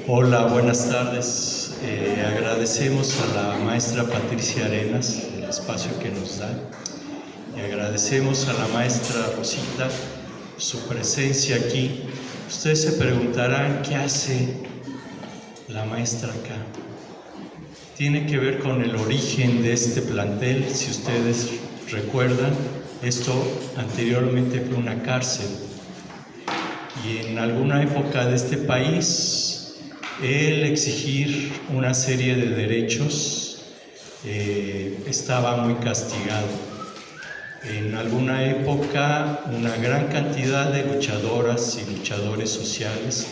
Hola, buenas tardes. Agradecemos a la maestra Patricia Arenas el espacio que nos da y agradecemos a la maestra Rosita su presencia aquí. Ustedes se preguntarán qué hace la maestra acá. Tiene que ver con el origen de este plantel. Si ustedes recuerdan, esto anteriormente fue una cárcel y en alguna época de este país el exigir una serie de derechos estaba muy castigado. En alguna época una gran cantidad de luchadoras y luchadores sociales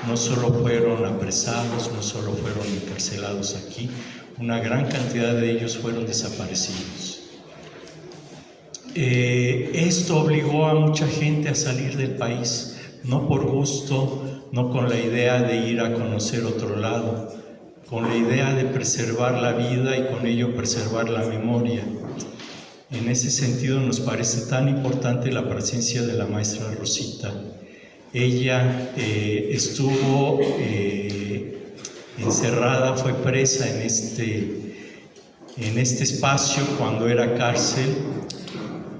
no solo fueron apresados, no solo fueron encarcelados aquí, una gran cantidad de ellos fueron desaparecidos. Esto obligó a mucha gente a salir del país, no por gusto, no con la idea de ir a conocer otro lado, con la idea de preservar la vida y con ello preservar la memoria. En ese sentido nos parece tan importante la presencia de la maestra Rosita. Ella estuvo encerrada, fue presa en este espacio cuando era cárcel,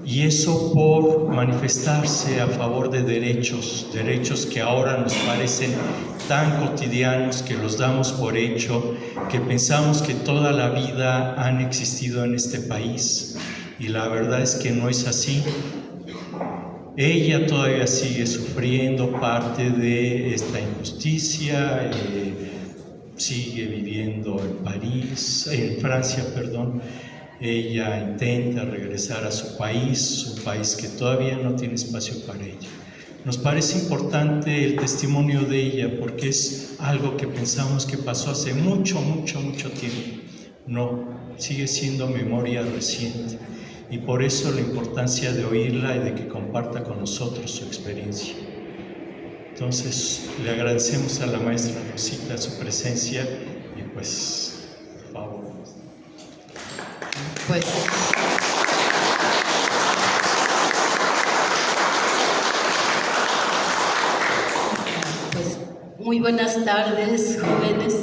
y eso por manifestarse a favor de derechos que ahora nos parecen tan cotidianos, que los damos por hecho, que pensamos que toda la vida han existido en este país, y la verdad es que no es así. Ella todavía sigue sufriendo parte de esta injusticia, sigue viviendo en Francia. Ella intenta regresar a su país, un país que todavía no tiene espacio para ella. Nos parece importante el testimonio de ella porque es algo que pensamos que pasó hace mucho tiempo. No, sigue siendo memoria reciente, y por eso la importancia de oírla y de que comparta con nosotros su experiencia. Entonces, le agradecemos a la maestra Rosita su presencia y pues, por favor. Pues muy buenas tardes, jóvenes.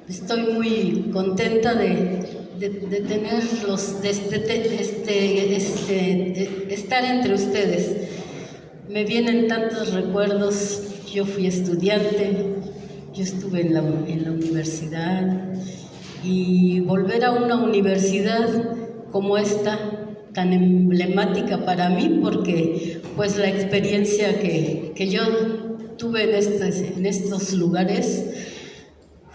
Estoy muy contenta de tenerlos, estar entre ustedes. Me vienen tantos recuerdos. Yo fui estudiante, yo estuve en la universidad, y volver a una universidad como esta, tan emblemática para mí, porque pues la experiencia que yo tuve en estos lugares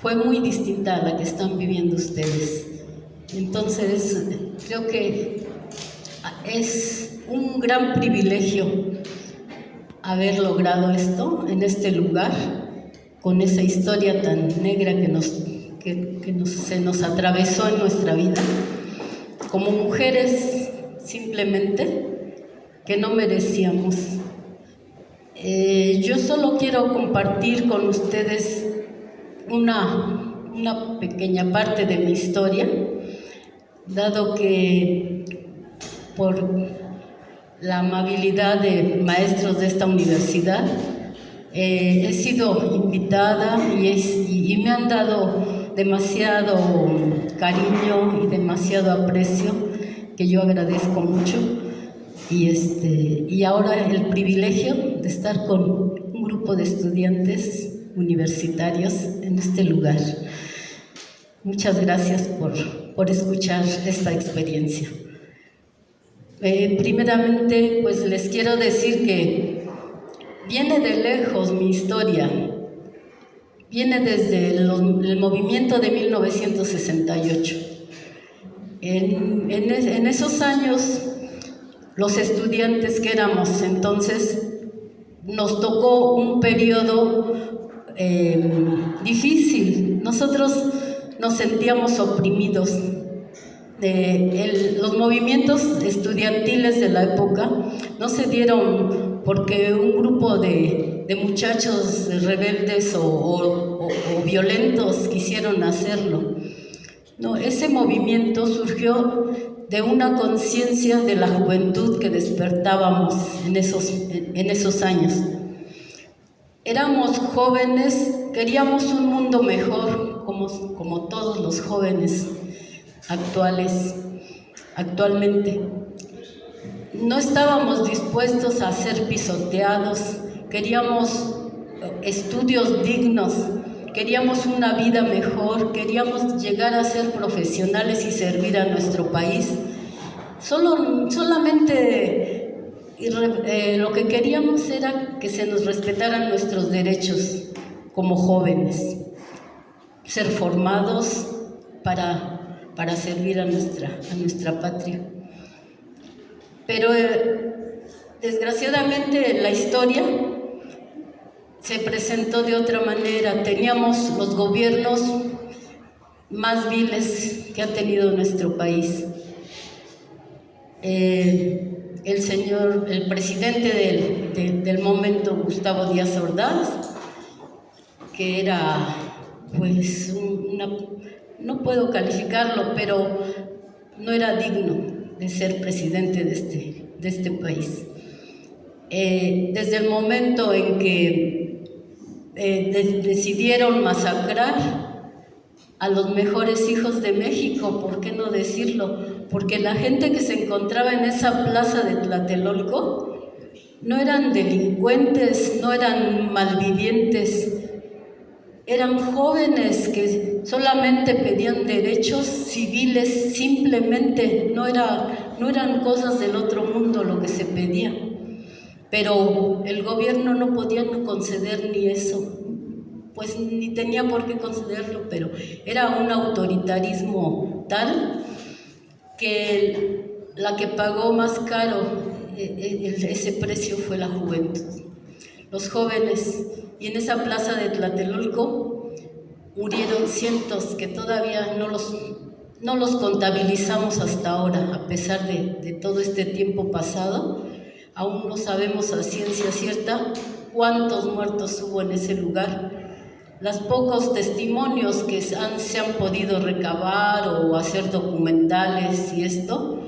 fue muy distinta a la que están viviendo ustedes. Entonces, creo que es un gran privilegio haber logrado esto en este lugar, con esa historia tan negra que se nos atravesó en nuestra vida, como mujeres simplemente que no merecíamos. Yo solo quiero compartir con ustedes una pequeña parte de mi historia, dado que por la amabilidad de maestros de esta universidad he sido invitada y me han dado demasiado cariño y demasiado aprecio, que yo agradezco mucho, y ahora el privilegio de estar con un grupo de estudiantes universitarios en este lugar. Muchas gracias por escuchar esta experiencia. Primeramente, pues les quiero decir que viene de lejos mi historia. Viene desde el movimiento de 1968. En esos años, los estudiantes que éramos entonces, nos tocó un periodo difícil. Nosotros nos sentíamos oprimidos. Los movimientos estudiantiles de la época no se dieron porque un grupo de muchachos rebeldes o violentos quisieron hacerlo. No, ese movimiento surgió de una conciencia de la juventud que despertábamos en esos años. éramos jóvenes, queríamos un mundo mejor, como todos los jóvenes actualmente. No estábamos dispuestos a ser pisoteados, queríamos estudios dignos, queríamos una vida mejor, queríamos llegar a ser profesionales y servir a nuestro país. Solamente lo que queríamos era que se nos respetaran nuestros derechos como jóvenes, ser formados para servir a nuestra patria. Pero desgraciadamente la historia se presentó de otra manera. Teníamos los gobiernos más viles que ha tenido nuestro país. El presidente del momento, Gustavo Díaz Ordaz, que era, pues, no puedo calificarlo, pero no era digno de ser presidente de este país. Desde el momento en que decidieron masacrar a los mejores hijos de México, ¿por qué no decirlo? Porque la gente que se encontraba en esa plaza de Tlatelolco no eran delincuentes, no eran malvivientes, eran jóvenes que solamente pedían derechos civiles, simplemente, no eran cosas del otro mundo lo que se pedía. Pero el gobierno no podía conceder ni eso, pues ni tenía por qué concederlo, pero era un autoritarismo tal que la que pagó más caro ese precio fue la juventud, los jóvenes. Y en esa plaza de Tlatelolco murieron cientos que todavía no los contabilizamos hasta ahora, a pesar de todo este tiempo pasado. Aún no sabemos a ciencia cierta cuántos muertos hubo en ese lugar. Los pocos testimonios que se han podido recabar o hacer documentales y esto,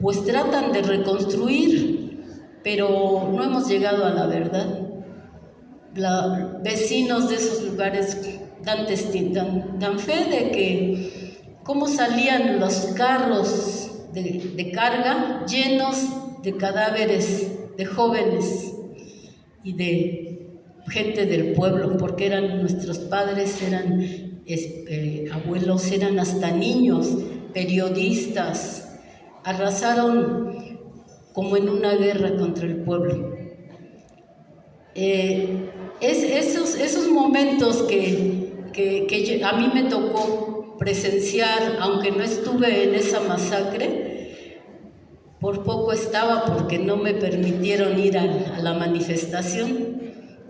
pues tratan de reconstruir, pero no hemos llegado a la verdad. Vecinos de esos lugares dan fe de que cómo salían los carros de carga llenos de cadáveres de jóvenes y de gente del pueblo, porque eran nuestros padres, eran abuelos, eran hasta niños, periodistas, arrasaron como en una guerra contra el pueblo. Esos momentos que a mí me tocó presenciar, aunque no estuve en esa masacre, por poco estaba porque no me permitieron ir a la manifestación.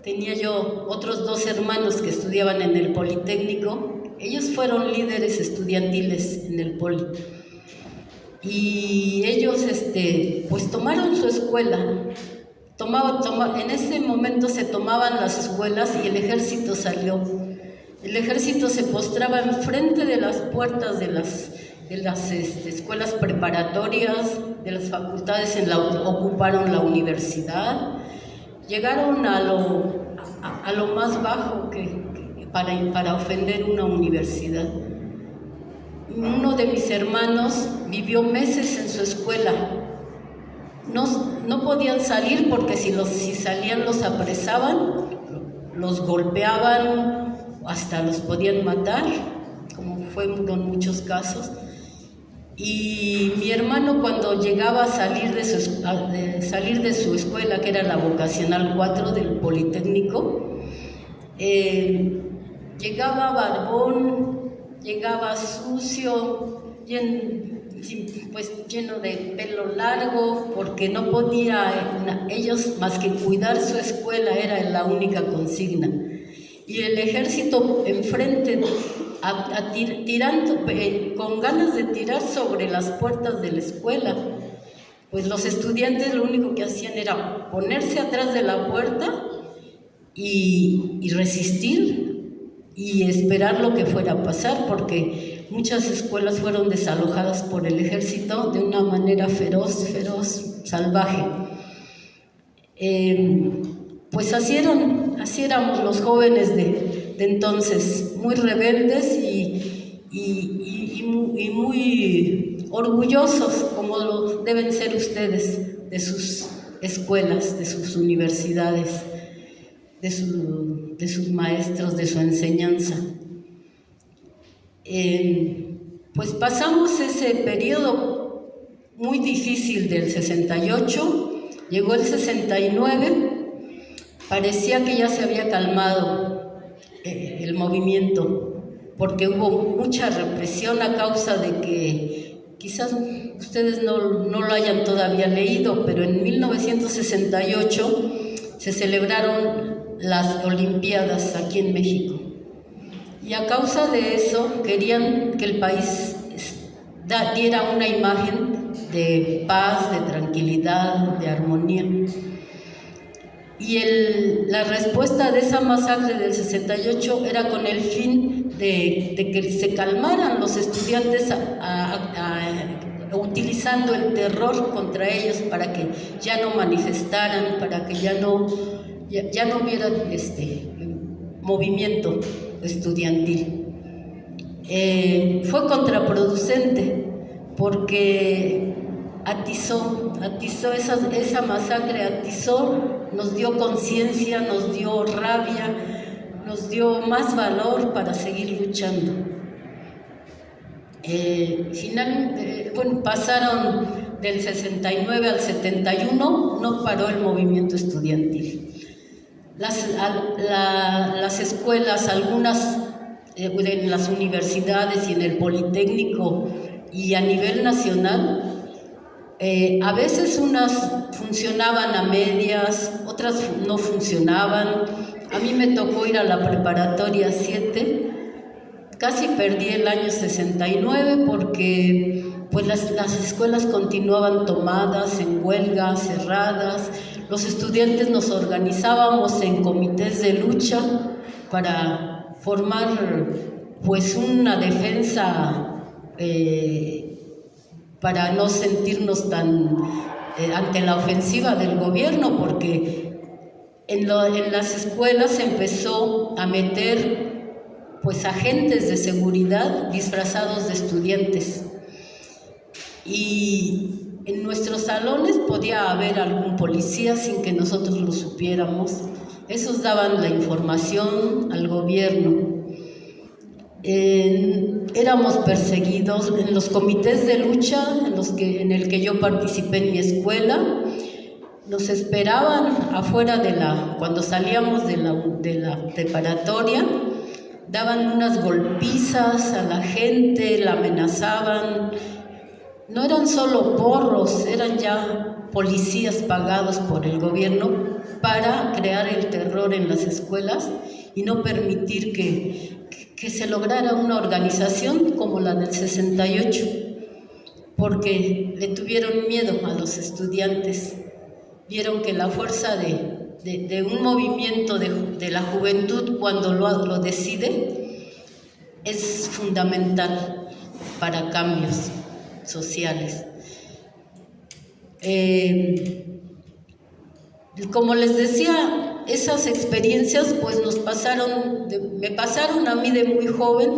Tenía yo otros 2 hermanos que estudiaban en el Politécnico, ellos fueron líderes estudiantiles en el Poli, y ellos pues tomaron su escuela. En ese momento se tomaban las escuelas y el ejército salió. El ejército se postraba enfrente de las puertas de las escuelas preparatorias, de las facultades, ocuparon la universidad, llegaron a lo más bajo para ofender una universidad. Uno de mis hermanos vivió meses en su escuela. No podían salir porque si salían los apresaban, los golpeaban, hasta los podían matar, como fueron muchos casos. Y mi hermano, cuando llegaba a salir de su escuela, que era la Vocacional 4 del Politécnico, llegaba barbón, llegaba sucio, lleno de pelo largo, porque no podía ellos más que cuidar su escuela, era la única consigna. Y el ejército enfrente, tirando, con ganas de tirar sobre las puertas de la escuela. Pues los estudiantes lo único que hacían era ponerse atrás de la puerta y resistir y esperar lo que fuera a pasar, porque muchas escuelas fueron desalojadas por el ejército de una manera feroz, salvaje. pues así éramos los jóvenes de entonces, muy rebeldes y muy orgullosos, como lo deben ser ustedes, de sus escuelas, de sus universidades, de sus maestros, de su enseñanza. Pues pasamos ese periodo muy difícil del 68, llegó el 69, parecía que ya se había calmado el movimiento, porque hubo mucha represión a causa de que, quizás ustedes no lo hayan todavía leído, pero en 1968 se celebraron las Olimpiadas aquí en México. Y a causa de eso querían que el país diera una imagen de paz, de tranquilidad, de armonía. Y la respuesta de esa masacre del 68 era con el fin de que se calmaran los estudiantes utilizando el terror contra ellos para que ya no manifestaran, para que ya no hubiera movimiento estudiantil. Fue contraproducente porque atizó esa masacre, nos dio conciencia, nos dio rabia, nos dio más valor para seguir luchando. Finalmente, pasaron del 69 al 71, no paró el movimiento estudiantil. Las escuelas, algunas en las universidades y en el Politécnico y a nivel nacional, a veces unas funcionaban a medias, otras no funcionaban. A mí me tocó ir a la preparatoria 7, casi perdí el año 69 porque pues las escuelas continuaban tomadas, en huelga, cerradas. Los estudiantes nos organizábamos en comités de lucha para formar pues una defensa para no sentirnos tan ante la ofensiva del gobierno, porque en las escuelas se empezó a meter pues agentes de seguridad disfrazados de estudiantes, y en nuestros salones podía haber algún policía sin que nosotros lo supiéramos. Esos daban la información al gobierno. Éramos perseguidos en los comités de lucha en el que yo participé en mi escuela. Nos esperaban afuera cuando salíamos de la preparatoria, daban unas golpizas a la gente, la amenazaban. No eran solo porros, eran ya policías pagados por el gobierno para crear el terror en las escuelas y no permitir que se lograra una organización como la del 68, porque le tuvieron miedo a los estudiantes. Vieron que la fuerza de un movimiento de la juventud, cuando lo decide, es fundamental para cambios sociales. Como les decía, esas experiencias pues me pasaron a mí de muy joven.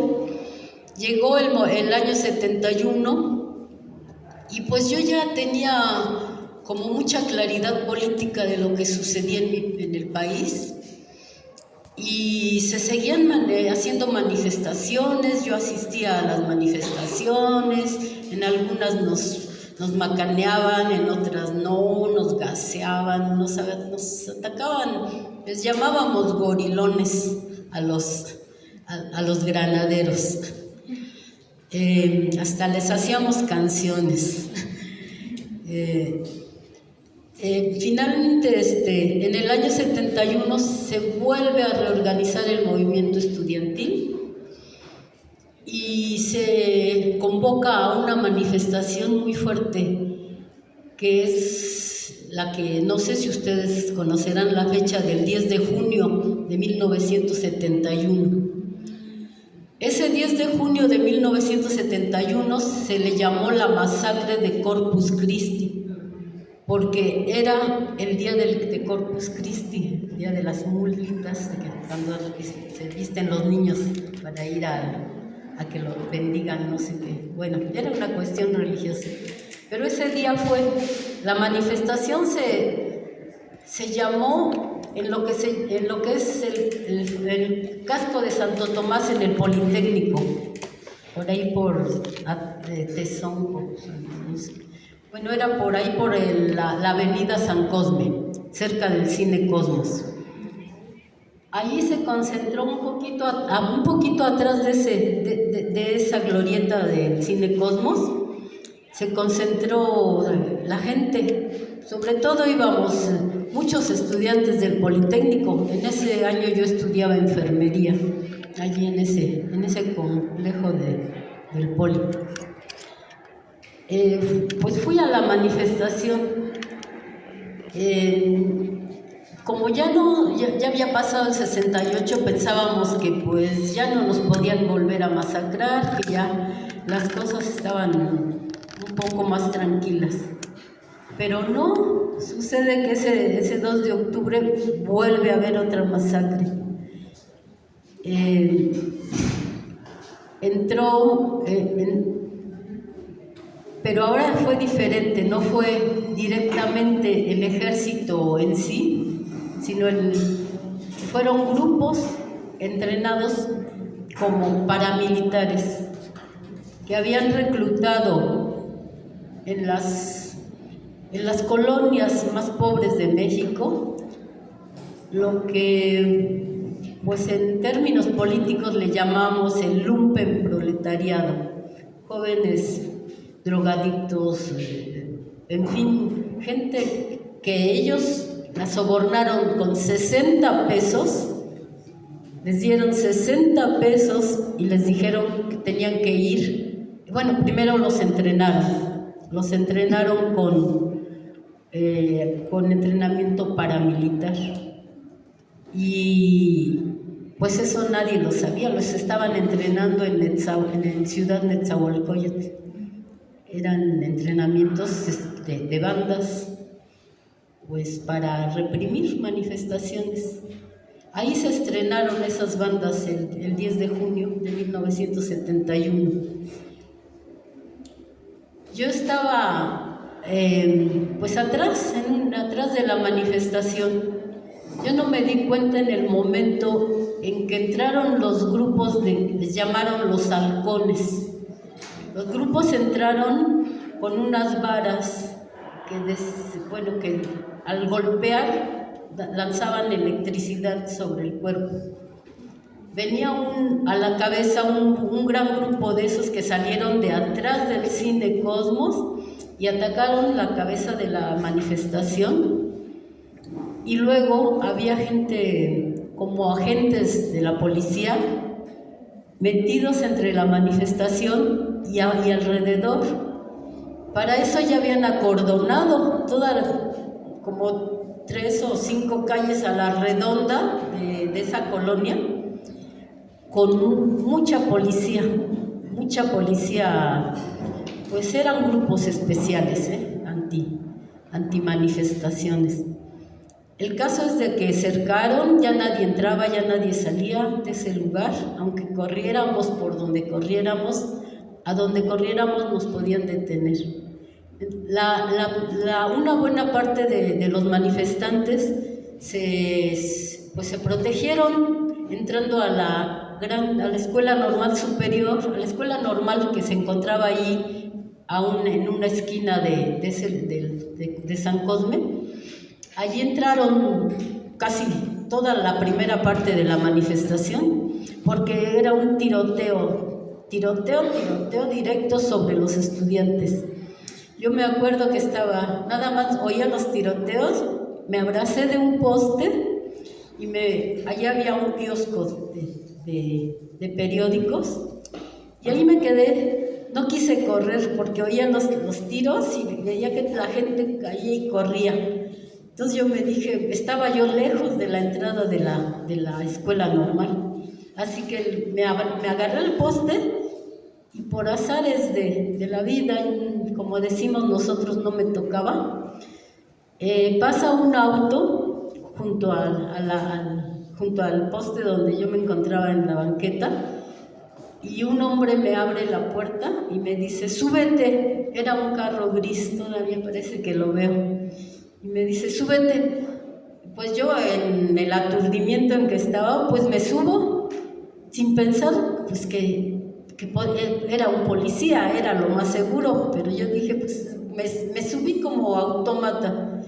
Llegó el año 71 y pues yo ya tenía como mucha claridad política de lo que sucedía en el país, y se seguían haciendo manifestaciones. Yo asistía a las manifestaciones, en algunas nos macaneaban, en otras no, nos gaseaban, nos atacaban, les llamábamos gorilones a los granaderos, hasta les hacíamos canciones. Finalmente, en el año 71 se vuelve a reorganizar el movimiento estudiantil y se convoca a una manifestación muy fuerte, que es la que, no sé si ustedes conocerán la fecha del 10 de junio de 1971. Ese 10 de junio de 1971 se le llamó la masacre de Corpus Christi, porque era el día de Corpus Christi, el día de las mulitas, cuando se visten los niños para ir a que lo bendigan, no sé qué. Bueno, era una cuestión religiosa. Pero ese día la manifestación se llamó en lo que es el casco de Santo Tomás en el Politécnico, por ahí por Tezonco, no sé. Bueno, era por ahí por la avenida San Cosme, cerca del Cine Cosmos. Ahí se concentró un poquito atrás de esa glorieta del Cine Cosmos, se concentró la gente. Sobre todo íbamos muchos estudiantes del Politécnico. En ese año yo estudiaba enfermería, allí en ese complejo del Poli. Pues fui a la manifestación. Como ya había pasado el 68, pensábamos que pues ya no nos podían volver a masacrar, que ya las cosas estaban un poco más tranquilas. Pero no, sucede que ese 2 de octubre vuelve a haber otra masacre. Pero ahora fue diferente, no fue directamente el ejército en sí, sino fueron grupos entrenados como paramilitares que habían reclutado en las colonias más pobres de México, lo que pues en términos políticos le llamamos el lumpen proletariado, jóvenes drogadictos, en fin, gente que ellos la sobornaron con 60 pesos, les dieron 60 pesos y les dijeron que tenían que ir. Bueno, primero los entrenaron con entrenamiento paramilitar, y pues eso nadie lo sabía, los estaban entrenando en Ciudad Nezahualcóyotl. Eran entrenamientos de bandas, pues para reprimir manifestaciones. Ahí se estrenaron esas bandas el 10 de junio de 1971. Yo estaba pues atrás de la manifestación. Yo no me di cuenta en el momento en que entraron los grupos les llamaron los halcones. Los grupos entraron con unas varas que al golpear lanzaban electricidad sobre el cuerpo. Venía a la cabeza un gran grupo de esos que salieron de atrás del Cine Cosmos y atacaron la cabeza de la manifestación. Y luego había gente como agentes de la policía metidos entre la manifestación y alrededor. Para eso ya habían acordonado como 3 o 5 calles a la redonda de esa colonia, con mucha policía, pues eran grupos especiales, anti-manifestaciones. El caso es de que cercaron, ya nadie entraba, ya nadie salía de ese lugar, aunque corriéramos por donde corriéramos, a donde corriéramos nos podían detener. Una buena parte de los manifestantes se protegieron entrando a la Escuela Normal Superior, a la Escuela Normal que se encontraba ahí en una esquina de San Cosme. Allí entraron casi toda la primera parte de la manifestación, porque era un tiroteo directo sobre los estudiantes. Yo me acuerdo que nada más oía los tiroteos, me abracé de un poste y allá había un kiosco de periódicos, y ahí me quedé. No quise correr porque oía los tiros y veía que la gente caía y corría. Entonces yo me dije, estaba yo lejos de la entrada de la escuela normal, así que me agarré al poste y por azares de la vida, como decimos nosotros, no me tocaba. Pasa un auto junto al poste donde yo me encontraba en la banqueta y un hombre me abre la puerta y me dice, súbete. Era un carro gris, todavía parece que lo veo. Y me dice, súbete. Pues yo en el aturdimiento en que estaba, pues me subo sin pensar pues que era un policía, era lo más seguro, pero yo dije, pues me subí como autómata.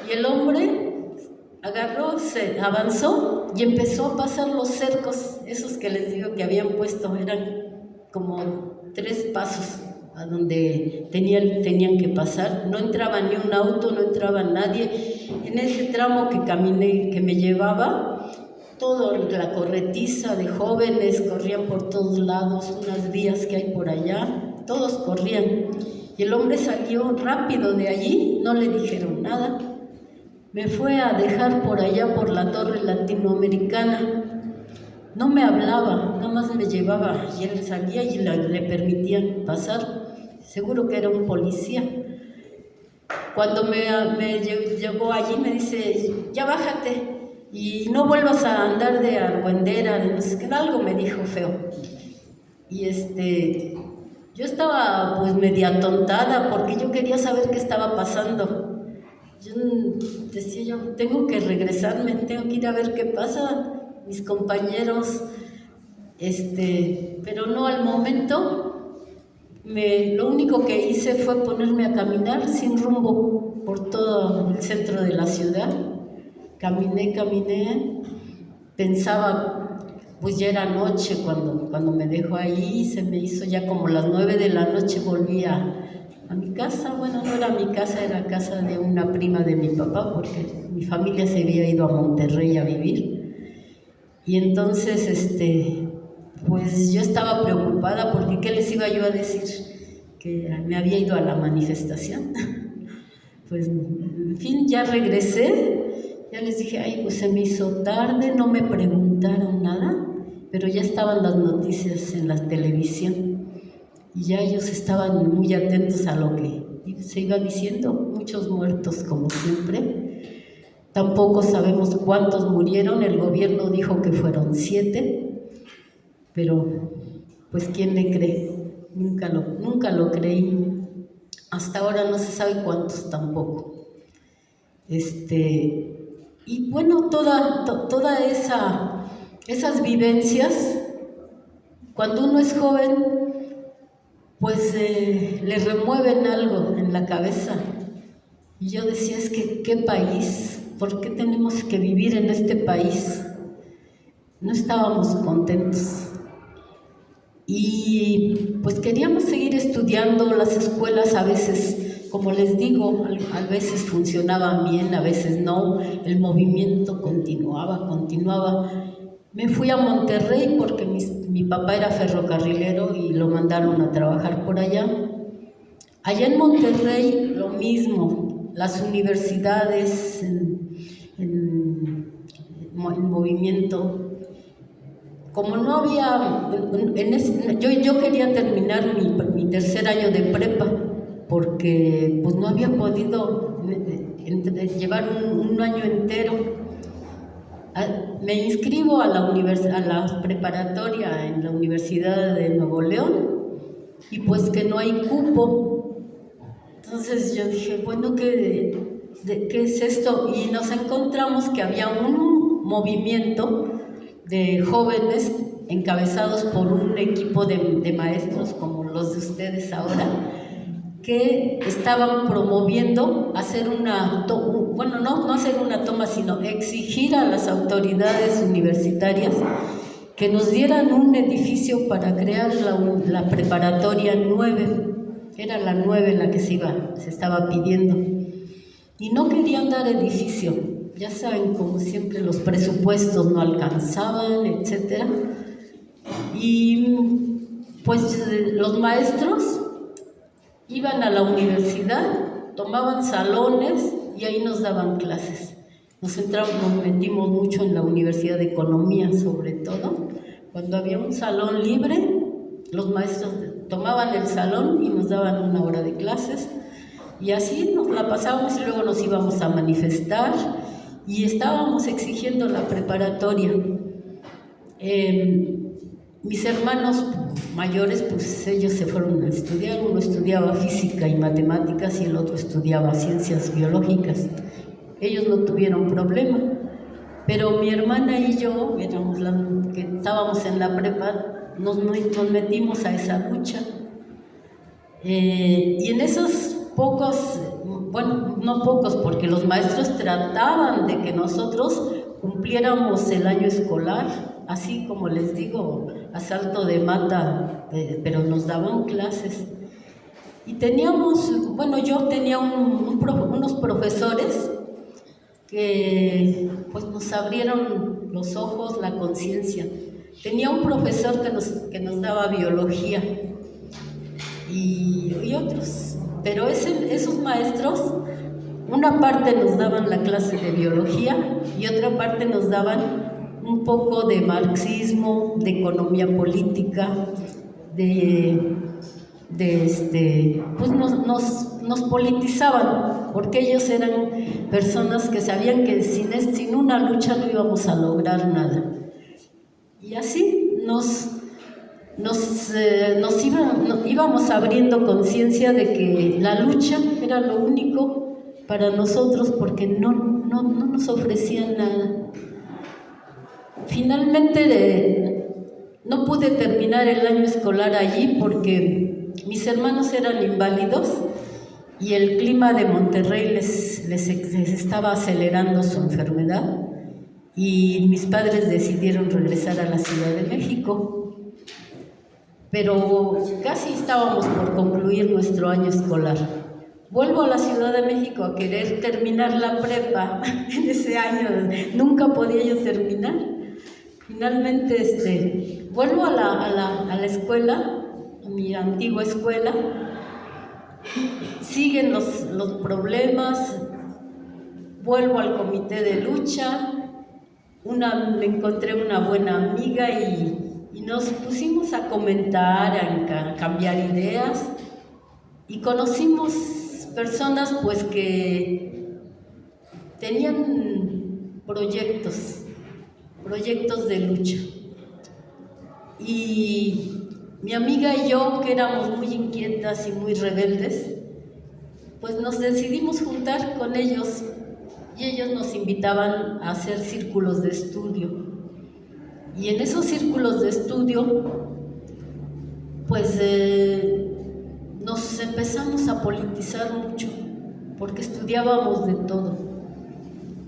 Y el hombre agarró, se avanzó y empezó a pasar los cercos, esos que les digo que habían puesto, eran como 3 pasos a donde tenían que pasar. No entraba ni un auto, no entraba nadie. En ese tramo que caminé, que me llevaba, toda la corretiza de jóvenes corrían por todos lados, unas vías que hay por allá, todos corrían. Y el hombre salió rápido de allí, no le dijeron nada. Me fue a dejar por allá, por la Torre Latinoamericana. No me hablaba, nada más me llevaba y él salía y le permitían pasar. Seguro que era un policía. Cuando me llevó allí me dice, ya bájate y no vuelvas a andar de argüendera, de no sé qué, algo me dijo feo. Y yo estaba pues media atontada porque yo quería saber qué estaba pasando. Yo decía, yo tengo que regresarme, tengo que ir a ver qué pasa, mis compañeros, pero no al momento. Lo único que hice fue ponerme a caminar sin rumbo por todo el centro de la ciudad. Caminé, pensaba, pues ya era noche cuando me dejó ahí, se me hizo ya como las 9 de la noche, volví a mi casa. Bueno, no era mi casa, era casa de una prima de mi papá, porque mi familia se había ido a Monterrey a vivir. Y entonces, pues yo estaba preocupada porque ¿qué les iba yo a decir? Que me había ido a la manifestación. Pues, en fin, ya regresé, ya les dije, ay, pues se me hizo tarde, no me preguntaron nada, pero ya estaban las noticias en la televisión y ya ellos estaban muy atentos a lo que se iba diciendo, muchos muertos como siempre. Tampoco sabemos cuántos murieron, el gobierno dijo que fueron 7, pero pues ¿quién le cree? Nunca lo creí. Hasta ahora no se sabe cuántos tampoco. Y bueno, toda esas vivencias, cuando uno es joven, pues le remueven algo en la cabeza. Y yo decía, es que ¿qué país? ¿Por qué tenemos que vivir en este país? No estábamos contentos. Y pues queríamos seguir estudiando. Las escuelas a veces, como les digo, a veces funcionaban bien, a veces no. El movimiento continuaba. Me fui a Monterrey porque mi papá era ferrocarrilero y lo mandaron a trabajar por allá. Allá en Monterrey lo mismo, las universidades en movimiento. Como no había, yo quería terminar mi tercer año de prepa porque pues no había podido llevar un año entero. Me inscribo a la preparatoria en la Universidad de Nuevo León y pues que no hay cupo. Entonces yo dije, bueno, ¿qué es esto? Y nos encontramos que había un movimiento de jóvenes encabezados por un equipo de maestros como los de ustedes ahora, que estaban promoviendo hacer no hacer una toma, sino exigir a las autoridades universitarias que nos dieran un edificio para crear la preparatoria 9. Era la 9 la que se estaba pidiendo. Y no querían dar edificio. Ya saben, como siempre, los presupuestos no alcanzaban, etc. Y pues los maestros iban a la universidad, tomaban salones y ahí nos daban clases. Nos metimos mucho en la Universidad de Economía, sobre todo. Cuando había un salón libre, los maestros tomaban el salón y nos daban 1 hora de clases. Y así nos la pasábamos y luego nos íbamos a manifestar y estábamos exigiendo la preparatoria. Mis hermanos mayores, pues ellos se fueron a estudiar, uno estudiaba física y matemáticas y el otro estudiaba ciencias biológicas. Ellos no tuvieron problema, pero mi hermana y yo, que estábamos en la prepa, nos metimos a esa lucha. Y en esos pocos, bueno, no pocos, porque los maestros trataban de que nosotros cumpliéramos el año escolar, así como les digo, a salto de mata, pero nos daban clases. Y teníamos, bueno, yo tenía unos profesores que pues nos abrieron los ojos, la conciencia. Tenía un profesor que nos daba biología y otros, pero esos maestros, una parte nos daban la clase de biología y otra parte nos daban un poco de marxismo, de economía política, pues nos politizaban, porque ellos eran personas que sabían que sin una lucha no íbamos a lograr nada. Y así íbamos abriendo conciencia de que la lucha era lo único para nosotros, porque no nos ofrecían nada. Finalmente no pude terminar el año escolar allí porque mis hermanos eran inválidos y el clima de Monterrey les estaba acelerando su enfermedad y mis padres decidieron regresar a la Ciudad de México. Pero casi estábamos por concluir nuestro año escolar. Vuelvo a la Ciudad de México a querer terminar la prepa en ese año, nunca podía yo terminar. Finalmente vuelvo a la escuela, a mi antigua escuela, siguen los problemas, vuelvo al comité de lucha, me encontré una buena amiga y nos pusimos a comentar, a cambiar ideas y conocimos personas pues que tenían proyectos de lucha. Y mi amiga y yo, que éramos muy inquietas y muy rebeldes, pues nos decidimos juntar con ellos y ellos nos invitaban a hacer círculos de estudio. Y en esos círculos de estudio, pues nos empezamos a politizar mucho, porque estudiábamos de todo.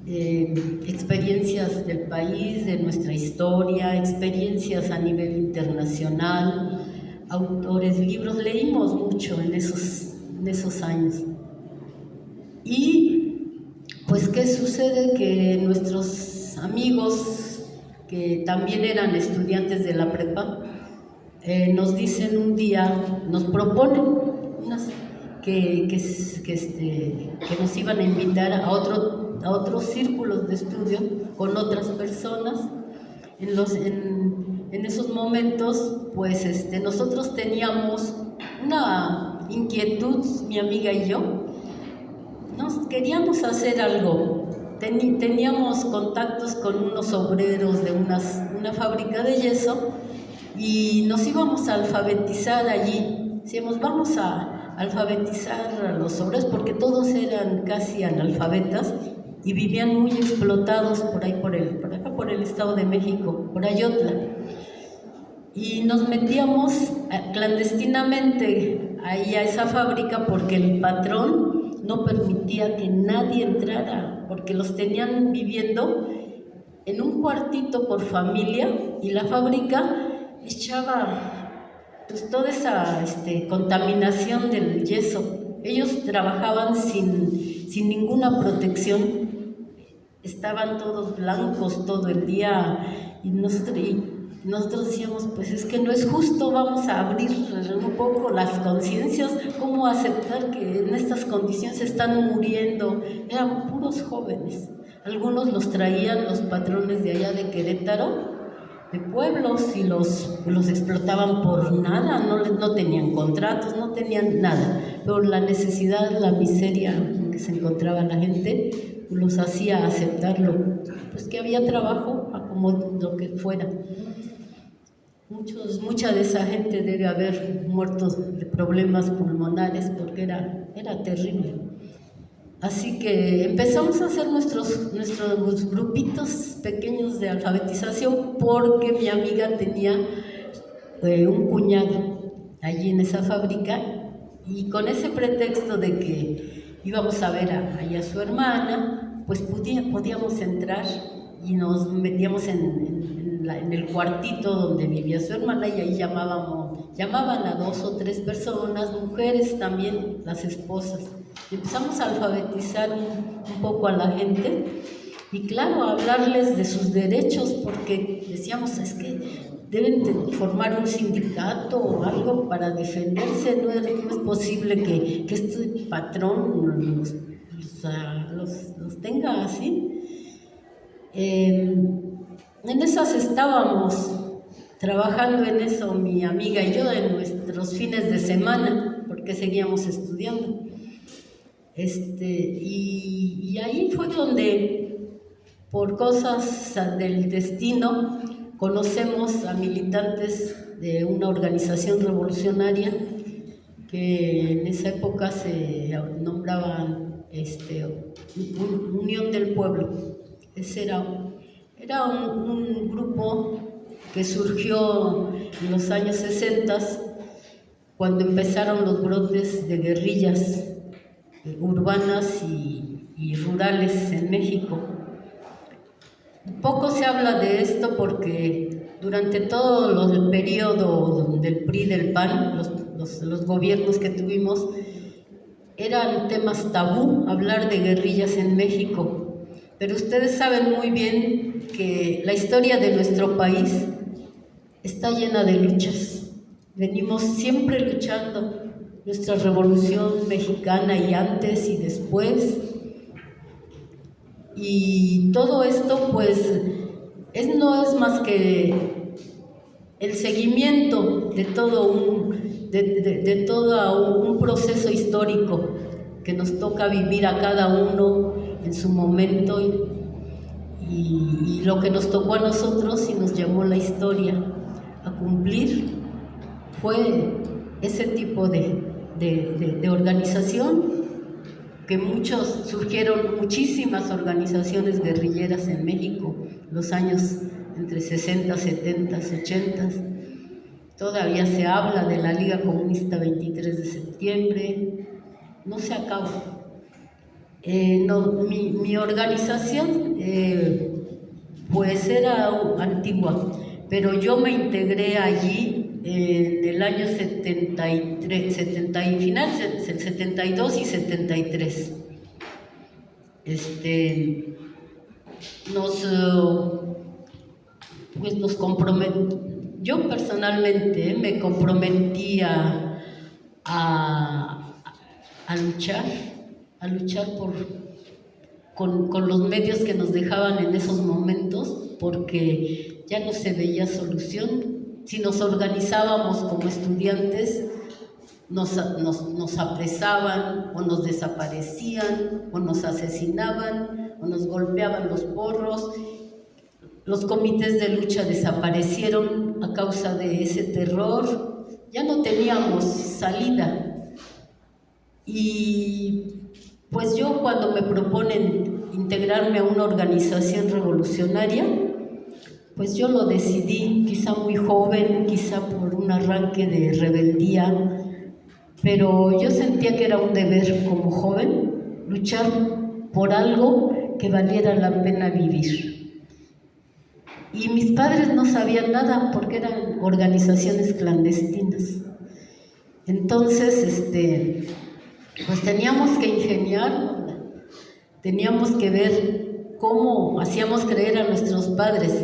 Experiencias del país, de nuestra historia, experiencias a nivel internacional, autores, libros, leímos mucho en esos años. Y pues, ¿qué sucede? Que nuestros amigos, que también eran estudiantes de la prepa, nos dicen un día, nos proponen que nos iban a invitar a otros círculos de estudio con otras personas. En esos momentos, pues nosotros teníamos una inquietud, mi amiga y yo, nos queríamos hacer algo. Teníamos contactos con unos obreros de una fábrica de yeso y nos íbamos a alfabetizar allí. Decíamos, vamos a alfabetizar a los obreros, porque todos eran casi analfabetas y vivían muy explotados por acá por el Estado de México, por Ayotla. Y nos metíamos clandestinamente ahí a esa fábrica porque el patrón no permitía que nadie entrara, porque los tenían viviendo en un cuartito por familia y la fábrica echaba pues toda esa contaminación del yeso. Ellos trabajaban sin ninguna protección, estaban todos blancos todo el día y nosotros decíamos, pues es que no es justo, vamos a abrir un poco las conciencias, cómo aceptar que en estas condiciones están muriendo. Eran puros jóvenes, algunos los traían los patrones de allá de Querétaro pueblos y los explotaban por nada, no tenían contratos, no tenían nada. Pero la necesidad, la miseria en que se encontraba la gente, los hacía aceptarlo, pues que había trabajo, a como lo que fuera. Mucha de esa gente debe haber muerto de problemas pulmonares porque era terrible. Así que empezamos a hacer nuestros grupitos pequeños de alfabetización porque mi amiga tenía un cuñado allí en esa fábrica y con ese pretexto de que íbamos a ver allá a su hermana, pues podíamos entrar y nos metíamos en el cuartito donde vivía su hermana y ahí llamaban a 2 o 3 personas, mujeres también, las esposas. Y empezamos a alfabetizar un poco a la gente y claro, a hablarles de sus derechos porque decíamos, es que deben de formar un sindicato o algo para defenderse, no es posible que este patrón los tenga así. En esas estábamos trabajando en eso, mi amiga y yo, en nuestros fines de semana, porque seguíamos estudiando. Y ahí fue donde, por cosas del destino, conocemos a militantes de una organización revolucionaria que en esa época se nombraban Unión del Pueblo. Ese era un grupo que surgió en los años 60, cuando empezaron los brotes de guerrillas urbanas y rurales en México. Poco se habla de esto porque durante todo el periodo del PRI, del PAN, los gobiernos que tuvimos, eran temas tabú hablar de guerrillas en México. Pero ustedes saben muy bien que la historia de nuestro país está llena de luchas. Venimos siempre luchando. Nuestra revolución mexicana y antes y después. Y todo esto pues no es más que el seguimiento de todo un proceso histórico que nos toca vivir a cada uno en su momento y lo que nos tocó a nosotros y nos llamó la historia a cumplir fue ese tipo de organización, que surgieron muchísimas organizaciones guerrilleras en México, los años entre 60, 70, 80. Todavía se habla de la Liga Comunista 23 de septiembre, no se acaba. Mi organización pues era antigua, pero yo me integré allí en el año 73, final 72 y 73. Nos comprometimos. Yo personalmente me comprometí a luchar con los medios que nos dejaban en esos momentos, porque ya no se veía solución. Si nos organizábamos como estudiantes, nos apresaban o nos desaparecían o nos asesinaban o nos golpeaban los porros. Los comités de lucha desaparecieron a causa de ese terror. Ya no teníamos salida. Y pues yo, cuando me proponen integrarme a una organización revolucionaria, pues yo lo decidí, quizá muy joven, quizá por un arranque de rebeldía, pero yo sentía que era un deber como joven luchar por algo que valiera la pena vivir. Y mis padres no sabían nada porque eran organizaciones clandestinas. Entonces, pues teníamos que ingeniar, teníamos que ver cómo hacíamos creer a nuestros padres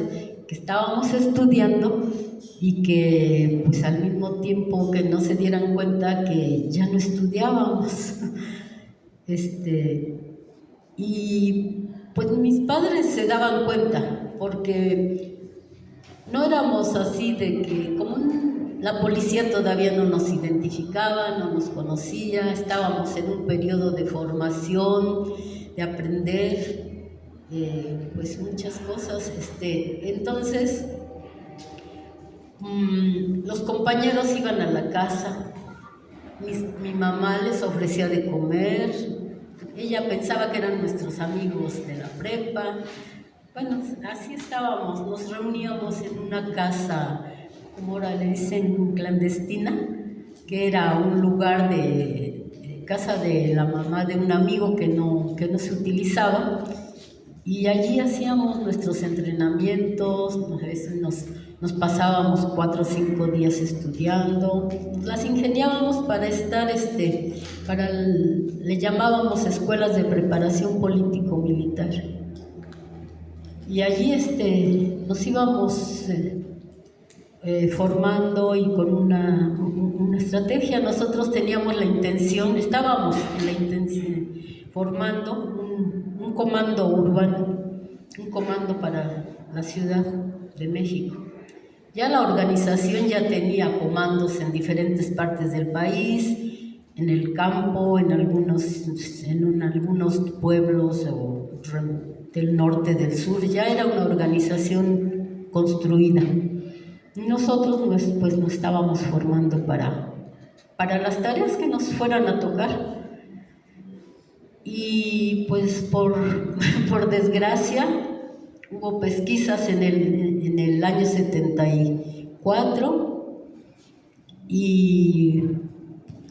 que estábamos estudiando y que pues al mismo tiempo que no se dieran cuenta que ya no estudiábamos. Y pues mis padres se daban cuenta porque no éramos así de que, la policía todavía no nos identificaba, no nos conocía, estábamos en un periodo de formación, de aprender, pues muchas cosas. Entonces, los compañeros iban a la casa, mi mamá les ofrecía de comer, ella pensaba que eran nuestros amigos de la prepa. Bueno, así estábamos, nos reuníamos en una casa, como ahora le dicen, clandestina, que era un lugar de casa de la mamá de un amigo que no se utilizaba, y allí hacíamos nuestros entrenamientos. A veces nos pasábamos 4 o 5 días estudiando, nos las ingeniábamos para estar, le llamábamos escuelas de preparación político-militar. Y allí nos íbamos formando, y con una estrategia. Nosotros teníamos la intención, estábamos formando un comando urbano, un comando para la Ciudad de México. Ya la organización ya tenía comandos en diferentes partes del país, en el campo, en algunos pueblos del norte, del sur. Ya era una organización construida. Nosotros pues nos estábamos formando para las tareas que nos fueran a tocar. Y pues por desgracia hubo pesquisas en el año 74, y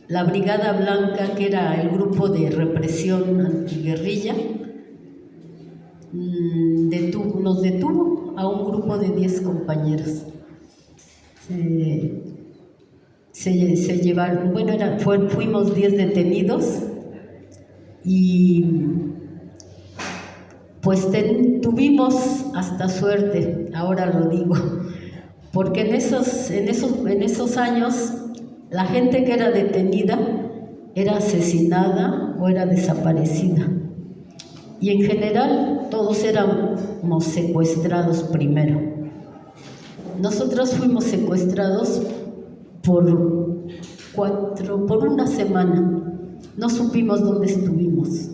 la Brigada Blanca, que era el grupo de represión antiguerrilla, nos detuvo a un grupo de 10 compañeros. Se llevaron, fuimos 10 detenidos, y pues tuvimos hasta suerte, ahora lo digo, porque en esos años la gente que era detenida era asesinada o era desaparecida, y en general todos éramos secuestrados primero. Nosotros fuimos secuestrados por una semana. No supimos dónde estuvimos.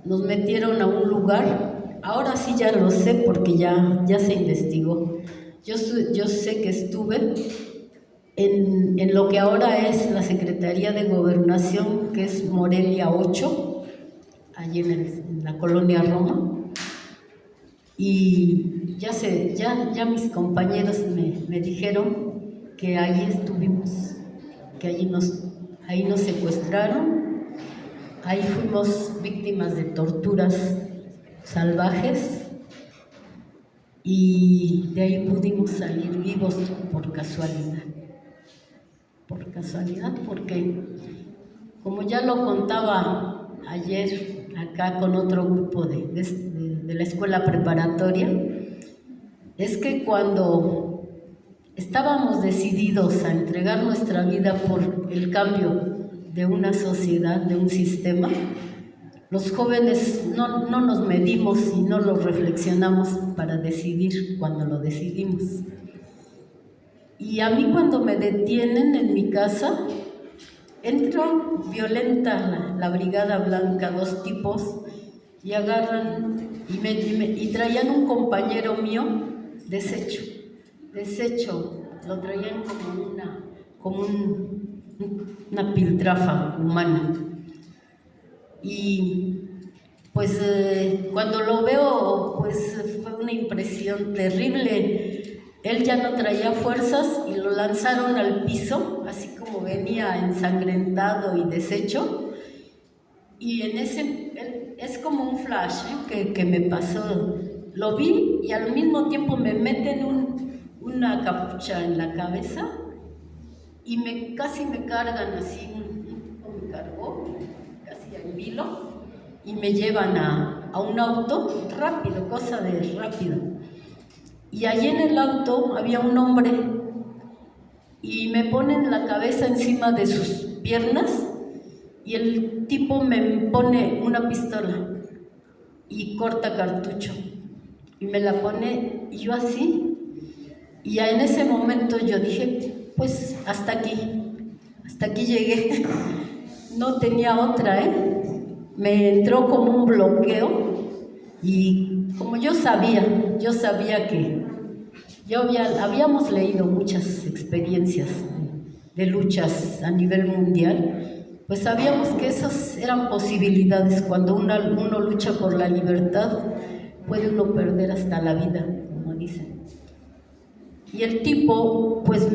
Nos metieron a un lugar, ahora sí ya lo sé porque ya se investigó. Yo sé que estuve en lo que ahora es la Secretaría de Gobernación, que es Morelia 8, allí en la colonia Roma. Y ya mis compañeros me dijeron que allí estuvimos, que ahí nos secuestraron, ahí fuimos víctimas de torturas salvajes, y de ahí pudimos salir vivos por casualidad, porque como ya lo contaba ayer acá con otro grupo de la escuela preparatoria, es que cuando estábamos decididos a entregar nuestra vida por el cambio de una sociedad, de un sistema, los jóvenes no nos medimos y no lo reflexionamos para decidir cuando lo decidimos. Y a mí, cuando me detienen en mi casa, entró violenta la Brigada Blanca, 2 tipos, y agarran y traían un compañero mío desecho, lo traían como una piltrafa humana. Y pues cuando lo veo, pues fue una impresión terrible. Él ya no traía fuerzas y lo lanzaron al piso, así como venía ensangrentado y deshecho. Y es como un flash que me pasó. Lo vi y al mismo tiempo me meten una capucha en la cabeza y casi me cargan así, me cargó casi al vilo, y me llevan a un auto rápido, cosa de rápido. Y allí en el auto había un hombre y me ponen la cabeza encima de sus piernas, y el tipo me pone una pistola y corta cartucho. y me la pone, y yo así, y ya en ese momento yo dije, pues hasta aquí llegué, no tenía otra, me entró como un bloqueo, y como yo sabía que habíamos leído muchas experiencias de luchas a nivel mundial, pues sabíamos que esas eran posibilidades. Cuando uno lucha por la libertad, puede uno perder hasta la vida, como dicen. Y el tipo, pues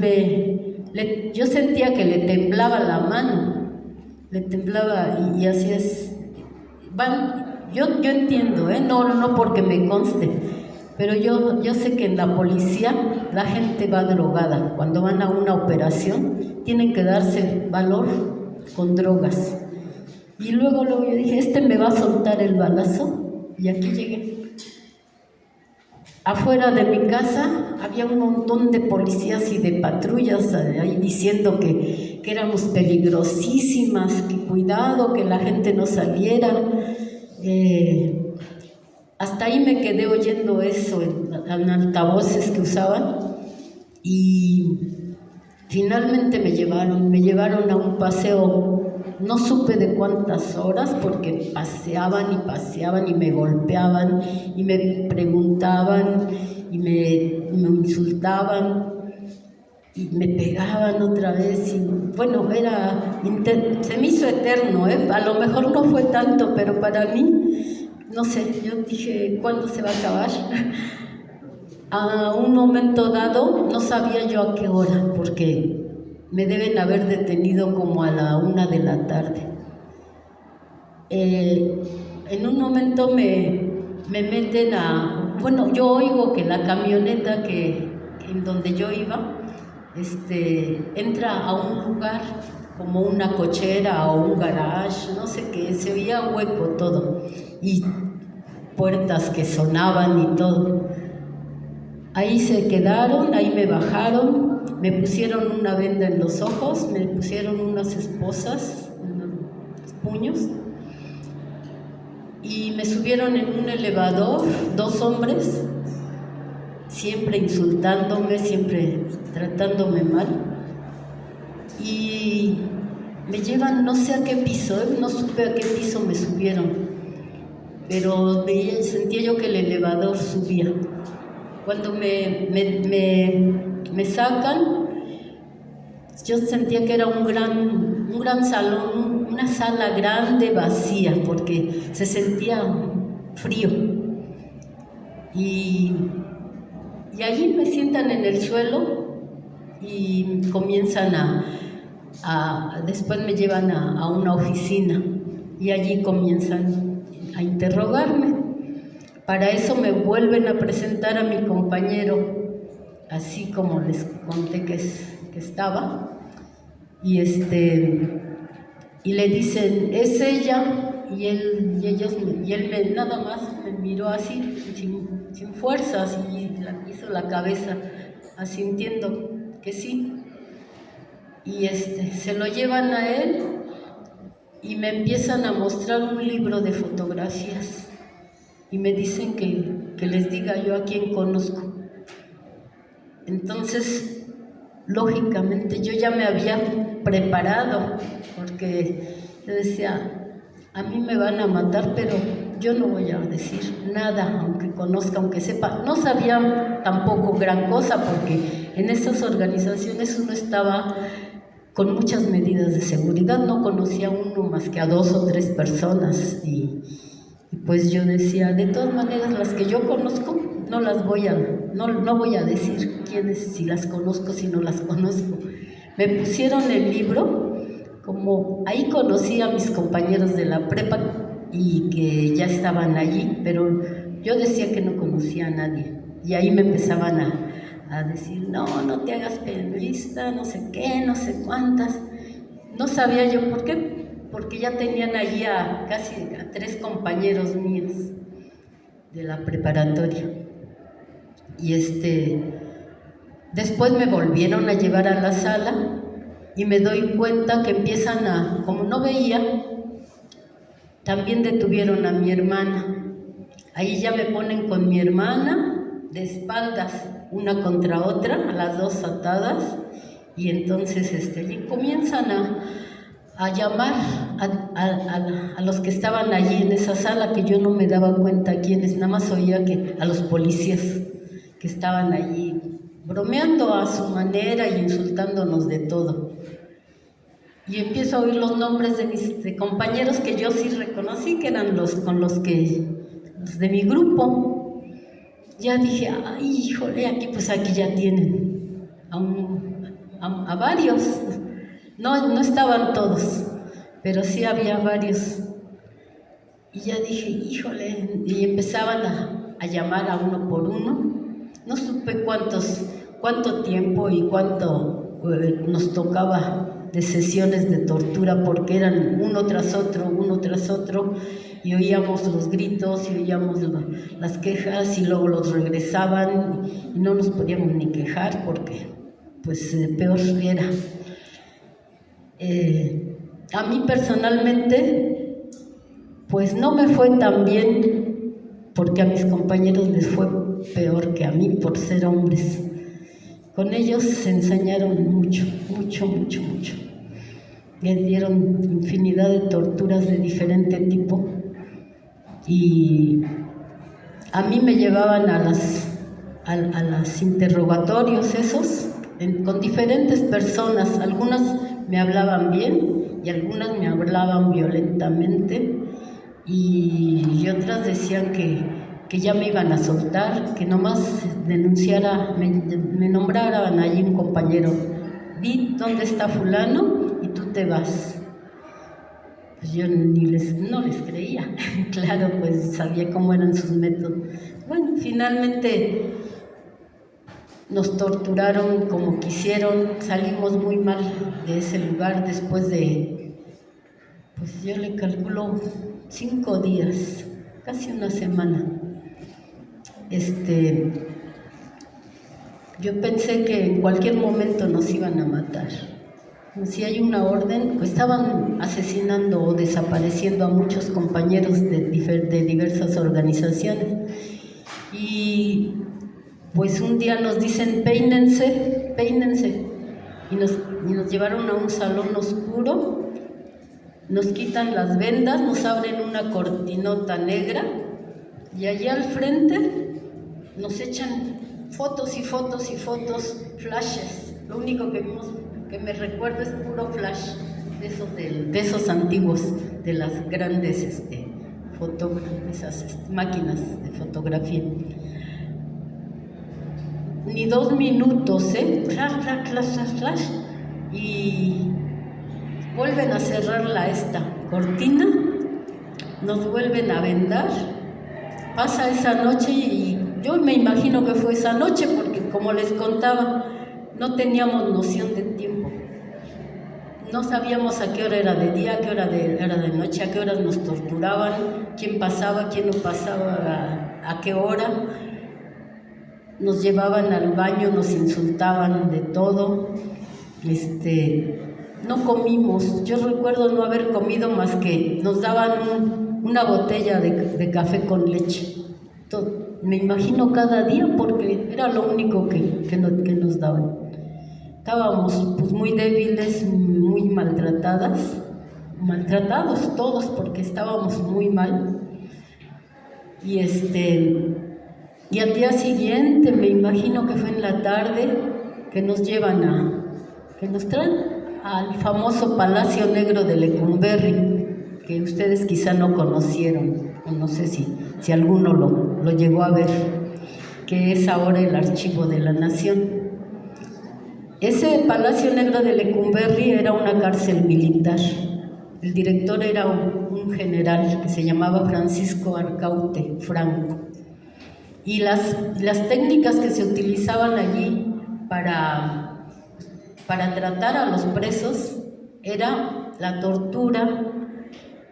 yo sentía que le temblaba la mano, le temblaba y así es. Yo entiendo, no porque me conste, pero yo sé que en la policía la gente va drogada. Cuando van a una operación, tienen que darse valor con drogas. Y luego yo dije, me va a soltar el balazo, y aquí llegué. Afuera de mi casa había un montón de policías y de patrullas ahí diciendo que éramos peligrosísimas, que cuidado, que la gente no saliera. Hasta ahí me quedé oyendo eso en altavoces que usaban, y finalmente me llevaron a un paseo. No supe de cuántas horas, porque paseaban y me golpeaban y me preguntaban y me insultaban y me pegaban otra vez. Y bueno, se me hizo eterno, a lo mejor no fue tanto, pero para mí, no sé, yo dije, ¿cuándo se va a acabar? A un momento dado, no sabía yo a qué hora, porque me deben haber detenido como a la 1 de la tarde. En un momento me meten bueno, yo oigo que la camioneta en donde yo iba, entra a un lugar como una cochera o un garage, no sé qué, se oía hueco todo, y puertas que sonaban y todo. Ahí se quedaron, ahí me bajaron, me pusieron una venda en los ojos, me pusieron unas esposas, unos puños, y me subieron en un elevador, 2 hombres, siempre insultándome, siempre tratándome mal, y me llevan no sé a qué piso, no supe a qué piso me subieron, pero sentía yo que el elevador subía. Cuando me sacan, yo sentía que era un gran salón, una sala grande, vacía, porque se sentía frío. Y allí me sientan en el suelo y comienzan después me llevan a una oficina, y allí comienzan a interrogarme. Para eso me vuelven a presentar a mi compañero, así como les conté que estaba, y le dicen, es ella, y él nada más me miró así, sin fuerzas, y hizo la cabeza, asintiendo que sí. Y se lo llevan a él, y me empiezan a mostrar un libro de fotografías. Y me dicen que les diga yo a quién conozco. Entonces, lógicamente, yo ya me había preparado, porque yo decía, a mí me van a matar, pero yo no voy a decir nada, aunque conozca, aunque sepa. No sabía tampoco gran cosa, porque en esas organizaciones uno estaba con muchas medidas de seguridad, no conocía uno más que a 2 o 3 personas, y pues yo decía, de todas maneras, las que yo conozco, no voy a decir quiénes, si las conozco, si no las conozco. Me pusieron el libro, como ahí conocí a mis compañeros de la prepa y que ya estaban allí, pero yo decía que no conocía a nadie. Y ahí me empezaban a decir, no te hagas periodista, no sé qué, no sé cuántas. No sabía yo por qué, porque ya tenían allí casi a 3 compañeros míos de la preparatoria. Y después me volvieron a llevar a la sala, y me doy cuenta que empiezan como no veía, también detuvieron a mi hermana. Ahí ya me ponen con mi hermana de espaldas, una contra otra, a las dos atadas, y entonces y comienzan a llamar a los que estaban allí en esa sala, que yo no me daba cuenta quiénes, nada más oía que a los policías que estaban allí bromeando a su manera y insultándonos de todo. Y empiezo a oír los nombres de mis compañeros que yo sí reconocí, que eran los de mi grupo. Ya dije, ay, híjole, aquí ya tienen a varios. No estaban todos, pero sí había varios. Y ya dije, híjole, y empezaban a llamar a uno por uno. No supe cuánto tiempo y cuánto nos tocaba de sesiones de tortura, porque eran uno tras otro, y oíamos los gritos y oíamos las quejas, y luego los regresaban, y no nos podíamos ni quejar porque pues peor era. A mí personalmente pues no me fue tan bien, porque a mis compañeros les fue peor que a mí por ser hombres. Con ellos se ensañaron mucho. Les dieron infinidad de torturas de diferente tipo, y a mí me llevaban a los interrogatorios esos con diferentes personas. Algunas me hablaban bien y algunas me hablaban violentamente, y otras decían que ya me iban a soltar, que nomás denunciara, me nombraran allí un compañero, di dónde está fulano y tú te vas. Pues yo no les creía, claro, pues sabía cómo eran sus métodos. Bueno, finalmente nos torturaron como quisieron, salimos muy mal de ese lugar después de, pues yo le calculo 5 días, casi una semana. Yo pensé que en cualquier momento nos iban a matar. Si hay una orden, pues estaban asesinando o desapareciendo a muchos compañeros de diversas organizaciones. Y pues un día nos dicen, peínense, y nos llevaron a un salón oscuro, nos quitan las vendas, nos abren una cortinota negra, y allá al frente nos echan fotos y fotos, flashes. Lo único que vimos, que me recuerdo, es puro flash de esos antiguos, de las grandes esas máquinas de fotografía. Ni 2 minutos, flash, y vuelven a cerrar esta cortina, nos vuelven a vendar. Pasa esa noche, y yo me imagino que fue esa noche, porque como les contaba, no teníamos noción de tiempo. No sabíamos a qué hora era de día, a qué hora era de noche, a qué horas nos torturaban, quién pasaba, quién no pasaba, a qué hora. Nos llevaban al baño, nos insultaban de todo. No comimos. Yo recuerdo no haber comido más que nos daban una botella de café con leche. Me imagino cada día, porque era lo único que nos daban. Estábamos pues muy débiles, muy maltratados todos, porque estábamos muy mal. Y al día siguiente, me imagino que fue en la tarde, que nos traen al famoso Palacio Negro de Lecumberri, que ustedes quizá no conocieron, o no sé si alguno lo llegó a ver, que es ahora el Archivo de la Nación. Ese Palacio Negro de Lecumberri era una cárcel militar. El director era un general que se llamaba Francisco Arcaute Franco. Y las técnicas que se utilizaban allí para tratar a los presos era la tortura,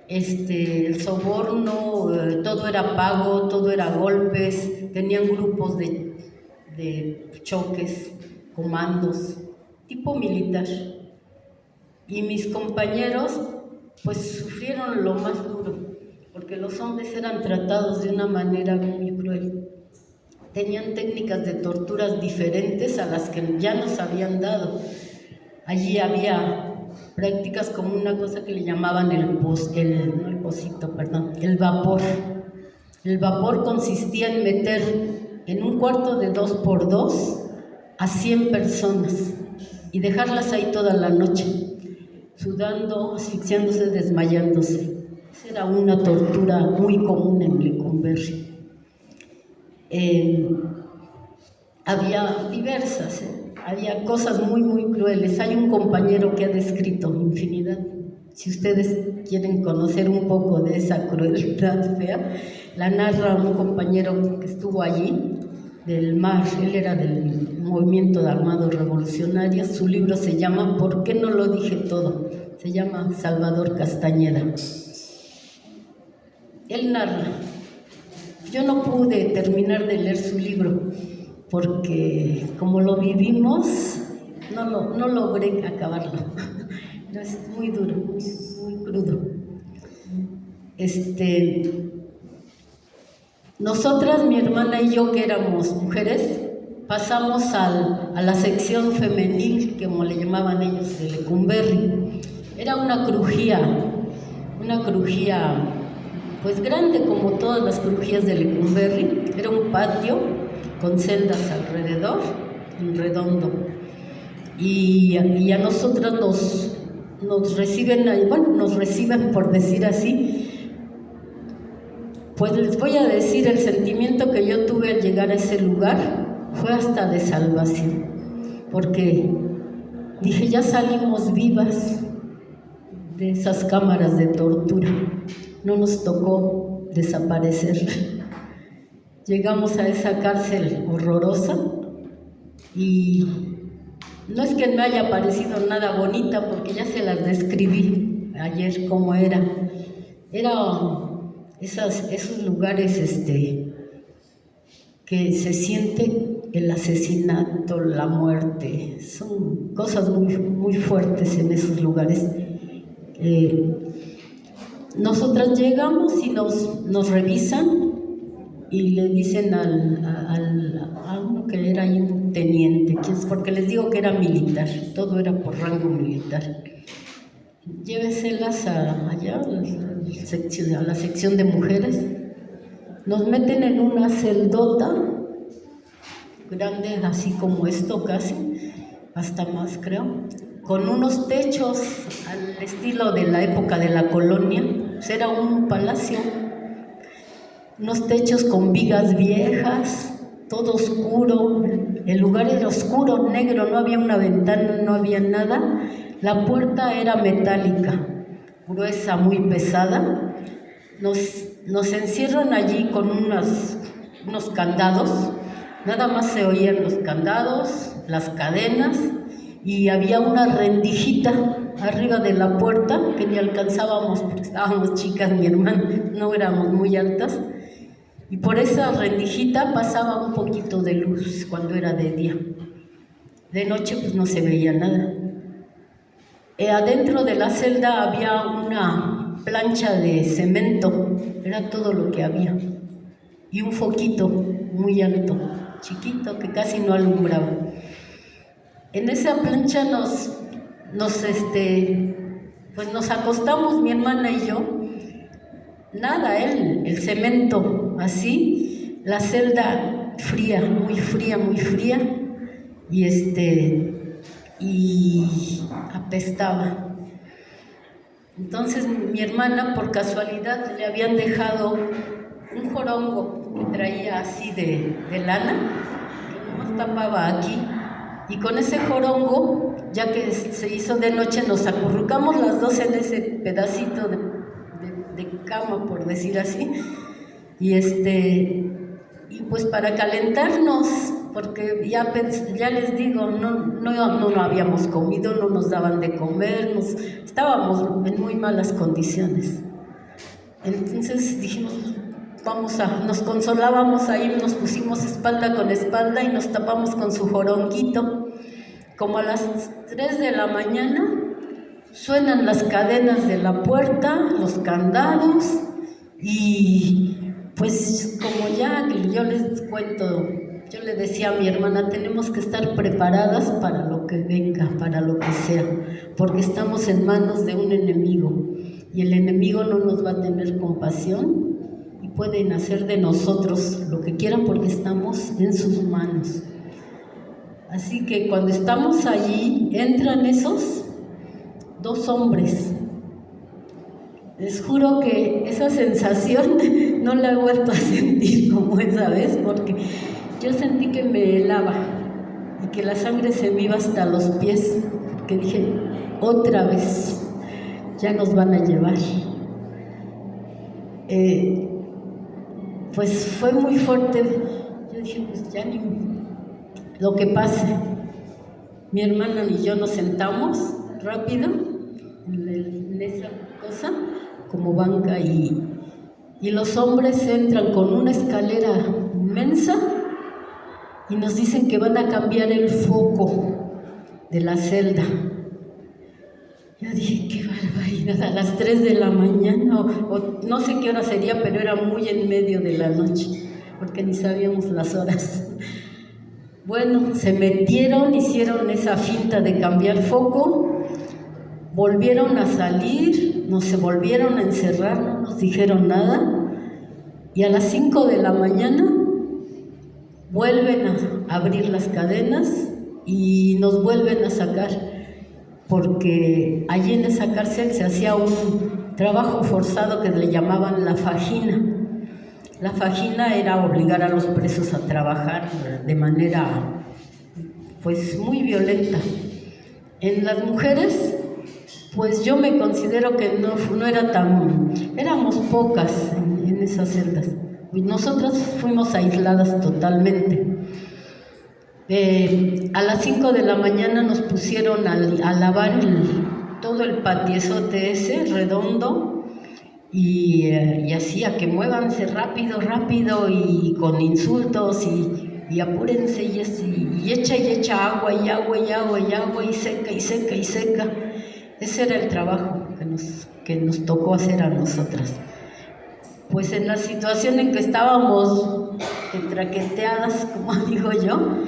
el soborno, todo era pago, todo era golpes, tenían grupos de choques, comandos, tipo militar. Y mis compañeros pues sufrieron lo más duro, porque porque los hombres eran tratados de una manera muy cruel. Tenían técnicas de torturas diferentes a las que ya nos habían dado. Allí había prácticas como una cosa que le llamaban el vapor. El vapor consistía en meter en un cuarto de 2x2 a 100 personas y dejarlas ahí toda la noche, sudando, asfixiándose, desmayándose. Esa era una tortura muy común en Lecumberri. Había diversas, había cosas muy, muy crueles. Hay un compañero que ha descrito infinidad. Si ustedes quieren conocer un poco de esa crueldad fea, la narra un compañero que estuvo allí, del MAR. Él era del Movimiento de Armados Revolucionarios. Su libro se llama ¿Por qué no lo dije todo? Se llama Salvador Castañeda. Él narra. Yo no pude terminar de leer su libro porque como lo vivimos, no logré acabarlo. Es muy duro, muy crudo. Nosotras, mi hermana y yo, que éramos mujeres, pasamos a la sección femenil, como le llamaban ellos, de Lecumberri. Era una crujía pues grande como todas las crujías de Lecumberri. Era un patio con celdas alrededor, en redondo. Y a nosotras nos reciben, nos reciben, por decir así. Pues les voy a decir, el sentimiento que yo tuve al llegar a ese lugar fue hasta de salvación, porque dije, ya salimos vivas de esas cámaras de tortura, no nos tocó desaparecer. Llegamos a esa cárcel horrorosa y no es que me haya parecido nada bonita, porque ya se las describí ayer cómo era. Esos lugares que se siente el asesinato, la muerte, son cosas muy, muy fuertes en esos lugares. Nosotras llegamos y nos revisan y le dicen a uno que era ahí un teniente, porque les digo que era militar, todo era por rango militar. Lléveselas allá a la sección de mujeres. Nos meten en una celdota grande, así como esto casi, hasta más creo, con unos techos al estilo de la época de la colonia. Pues era un palacio, unos techos con vigas viejas, todo oscuro. El lugar era oscuro, negro, no había una ventana, no había nada. La puerta era metálica, gruesa, muy pesada. Nos encierran allí con unos candados. Nada más se oían los candados, las cadenas, y había una rendijita arriba de la puerta que ni alcanzábamos porque estábamos chicas, mi hermana, no éramos muy altas. Y por esa rendijita pasaba un poquito de luz cuando era de día. De noche pues no se veía nada. Adentro de la celda había una plancha de cemento, era todo lo que había. Y un foquito muy alto, chiquito, que casi no alumbraba. En esa plancha pues nos acostamos, mi hermana y yo. Nada, el cemento así, la celda fría, muy fría, muy fría, y apestaba. Entonces mi hermana, por casualidad, le habían dejado un jorongo que traía así de lana, que nomás tapaba aquí, y con ese jorongo, ya que se hizo de noche, nos acurrucamos las dos en ese pedacito de cama, por decir así, y pues para calentarnos, porque ya les digo, no habíamos comido, no nos daban de comer, estábamos en muy malas condiciones. Entonces dijimos, nos consolábamos ahí, nos pusimos espalda con espalda y nos tapamos con su joronguito. Como a las 3 de la mañana suenan las cadenas de la puerta, los candados, Y pues como ya yo les cuento, yo le decía a mi hermana, tenemos que estar preparadas para lo que venga, para lo que sea, porque estamos en manos de un enemigo y el enemigo no nos va a tener compasión y pueden hacer de nosotros lo que quieran porque estamos en sus manos. Así que cuando estamos allí, entran esos 2 hombres. Les juro que esa sensación no la he vuelto a sentir como esa vez, porque yo sentí que me helaba y que la sangre se me iba hasta los pies, que dije, otra vez, ya nos van a llevar. Pues fue muy fuerte. Yo dije, pues ya ni lo que pase. Mi hermano y yo nos sentamos rápido en esa cosa como banca y los hombres entran con una escalera inmensa y nos dicen que van a cambiar el foco de la celda. Yo dije, qué barbaridad, a las 3 de la mañana o no sé qué hora sería, pero era muy en medio de la noche, porque ni sabíamos las horas. Bueno, se metieron, hicieron esa finta de cambiar foco, volvieron a salir, se volvieron a encerrar, no nos dijeron nada, y a las 5 de la mañana vuelven a abrir las cadenas y nos vuelven a sacar, porque allí en esa cárcel se hacía un trabajo forzado que le llamaban la fajina. La fajina era obligar a los presos a trabajar de manera pues muy violenta. En las mujeres, pues yo me considero que no era tan... Éramos pocas en esas celdas. Nosotras fuimos aisladas totalmente. A las 5 de la mañana nos pusieron a lavar todo el patiezote ese redondo y así a que muévanse rápido y con insultos y apúrense y echa agua y seca. Ese era el trabajo que nos tocó hacer a nosotras. Pues en la situación en que estábamos entraqueteadas, como digo yo,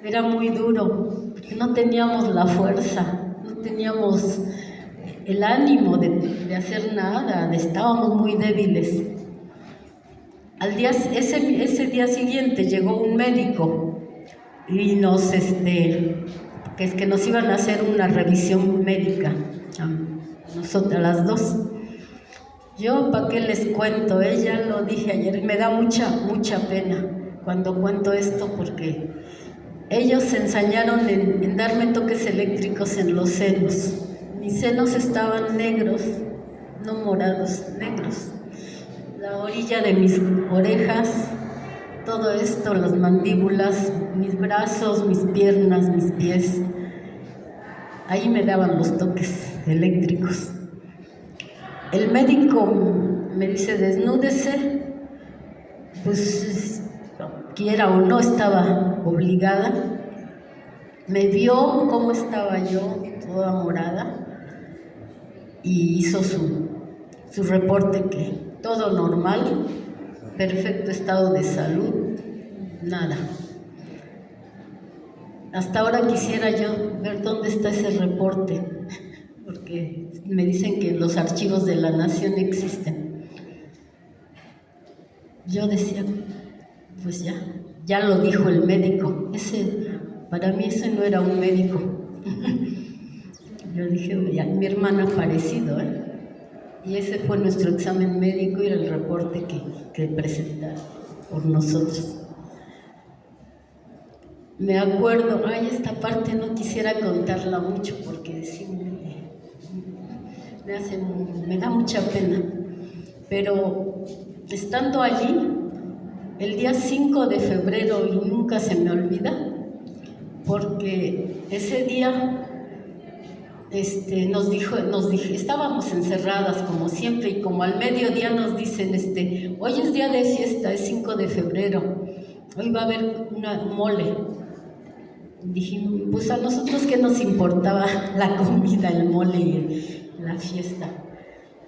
era muy duro, porque no teníamos la fuerza, no teníamos el ánimo de hacer nada, estábamos muy débiles. Ese día siguiente llegó un médico y que nos iban a hacer una revisión médica, nosotras las 2. Yo, ¿para qué les cuento? Ya lo dije ayer, me da mucha pena cuando cuento esto, porque ellos se ensañaron en darme toques eléctricos en los senos. Mis senos estaban negros, no morados, negros. La orilla de mis orejas, todo esto, las mandíbulas, mis brazos, mis piernas, mis pies. Ahí me daban los toques eléctricos. El médico me dice, desnúdese, pues quiera o no, estaba obligada. Me vio cómo estaba yo, toda morada, y hizo su reporte, que todo normal, perfecto estado de salud, nada. Hasta ahora quisiera yo ver dónde está ese reporte, porque me dicen que los archivos de la nación existen. Yo decía, pues ya lo dijo el médico. Para mí ese no era un médico. Yo dije, mi hermana ha fallecido, y ese fue nuestro examen médico y el reporte que presentaron por nosotros. Me acuerdo, esta parte no quisiera contarla mucho porque sí me da mucha pena, pero estando allí, el día 5 de febrero, y nunca se me olvida, porque ese día estábamos encerradas como siempre, y como al mediodía nos dicen, hoy es día de fiesta, es 5 de febrero, hoy va a haber una mole. Dijimos, pues a nosotros qué nos importaba la comida, el mole y la fiesta.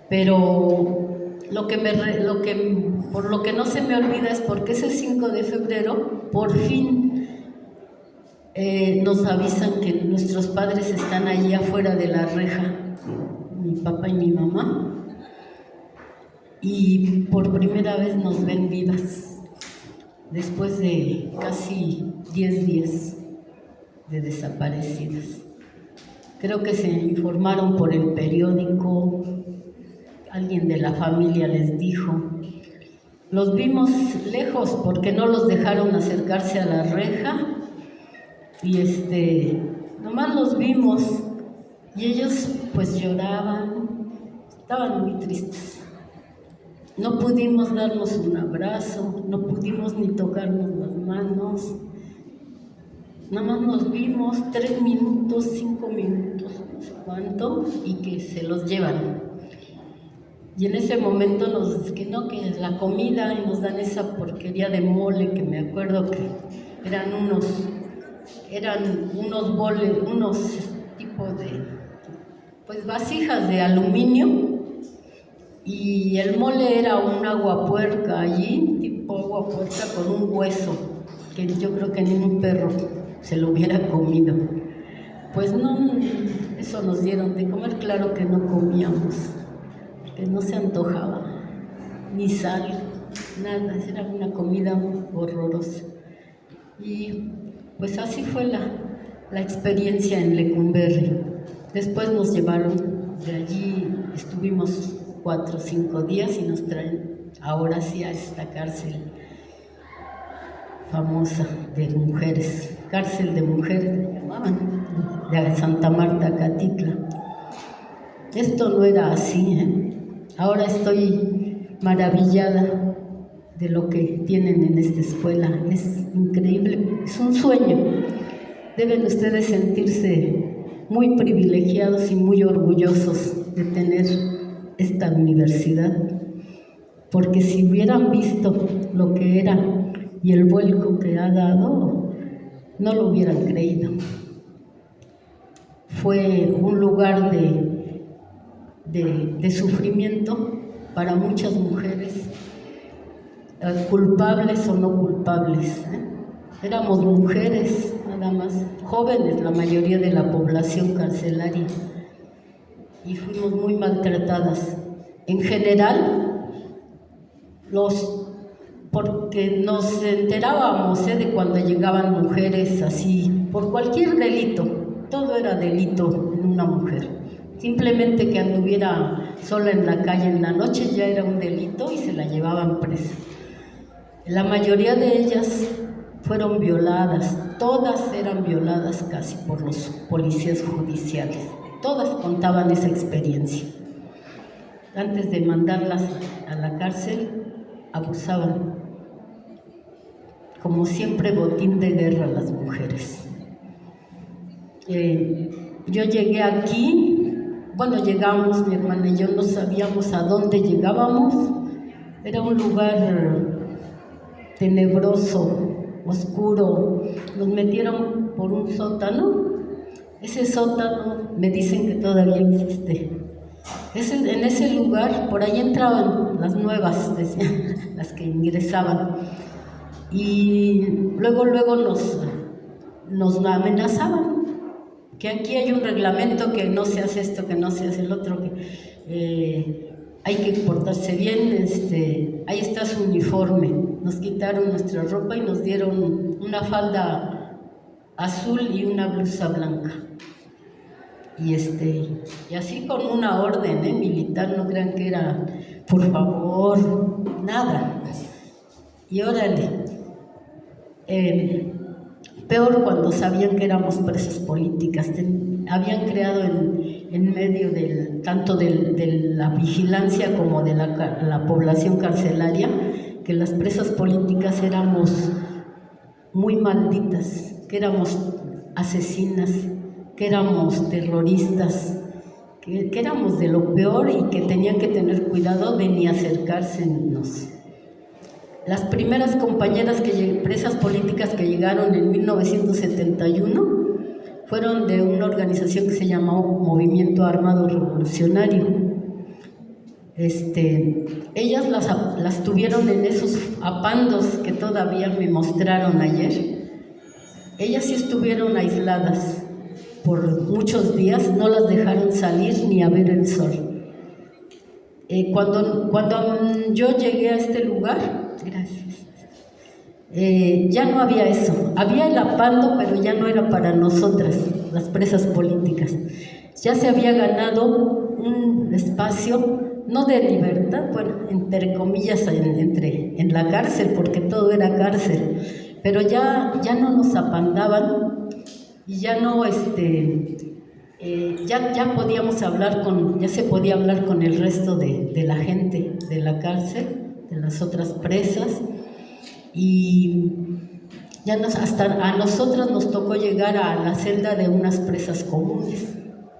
Pero por lo que no se me olvida es porque ese 5 de febrero, por fin, nos avisan que nuestros padres están allí afuera de la reja, mi papá y mi mamá, y por primera vez nos ven vivas, después de casi 10 días de desaparecidas. Creo que se informaron por el periódico, alguien de la familia les dijo. Los vimos lejos porque no los dejaron acercarse a la reja y nomás los vimos y ellos pues lloraban, estaban muy tristes. No pudimos darnos un abrazo, no pudimos ni tocarnos las manos. Nada más nos vimos 3 minutos, 5 minutos, no sé cuánto, y que se los llevan. Y en ese momento que es la comida, y nos dan esa porquería de mole, que me acuerdo que eran unos boles, unos tipos de, pues vasijas de aluminio, y el mole era un aguapuerca allí, tipo aguapuerca con un hueso, que yo creo que ningún perro se lo hubiera comido. Pues no, eso nos dieron de comer, claro que no comíamos, que no se antojaba, ni sal, nada, era una comida horrorosa. Y pues así fue la experiencia en Lecumberri. Después nos llevaron de allí, estuvimos 4 o 5 días y nos traen ahora sí a esta cárcel famosa de mujeres, cárcel de mujeres le llamaban, de Santa Marta, Catitla. Esto no era así, Ahora estoy maravillada de lo que tienen en esta escuela, es increíble, es un sueño. Deben ustedes sentirse muy privilegiados y muy orgullosos de tener esta universidad, porque si hubieran visto lo que era y el vuelco que ha dado, no lo hubieran creído. Fue un lugar de sufrimiento para muchas mujeres, culpables o no culpables. Éramos mujeres, nada más, jóvenes, la mayoría de la población carcelaria, y fuimos muy maltratadas. En general, porque nos enterábamos de cuando llegaban mujeres así, por cualquier delito, todo era delito en una mujer. Simplemente que anduviera sola en la calle en la noche ya era un delito y se la llevaban presa. La mayoría de ellas fueron violadas, todas eran violadas casi por los policías judiciales. Todas contaban esa experiencia. Antes de mandarlas a la cárcel, abusaban. Como siempre, botín de guerra las mujeres. Yo llegué aquí, llegamos, mi hermana y yo no sabíamos a dónde llegábamos. Era un lugar tenebroso, oscuro. Nos metieron por un sótano. Ese sótano me dicen que todavía existe. En ese lugar, por ahí entraban las nuevas, decían, las que ingresaban. Y luego nos amenazaban, que aquí hay un reglamento, que no se hace esto, que no se hace el otro, que hay que portarse bien, ahí está su uniforme. Nos quitaron nuestra ropa y nos dieron una falda azul y una blusa blanca. Y así con una orden militar, no crean que era, por favor, nada. Y órale, peor cuando sabían que éramos presas políticas. Habían creado en medio tanto de la vigilancia como de la población carcelaria, que las presas políticas éramos muy malditas, que éramos asesinas, que éramos terroristas, que éramos de lo peor y que tenían que tener cuidado de ni acercársenos. Las primeras compañeras presas políticas que llegaron en 1971 fueron de una organización que se llamó Movimiento Armado Revolucionario. ellas las tuvieron en esos apandos que todavía me mostraron ayer. Ellas sí estuvieron aisladas por muchos días, no las dejaron salir ni a ver el sol. Cuando yo llegué a este lugar, gracias, ya no había eso. Había el apando, pero ya no era para nosotras, las presas políticas. Ya se había ganado un espacio, no de libertad, bueno, entre comillas, en la cárcel, porque todo era cárcel, pero ya no nos apandaban y ya no, ya podíamos hablar ya se podía hablar con el resto de la gente de la cárcel, de las otras presas, y ya hasta a nosotras nos tocó llegar a la celda de unas presas comunes.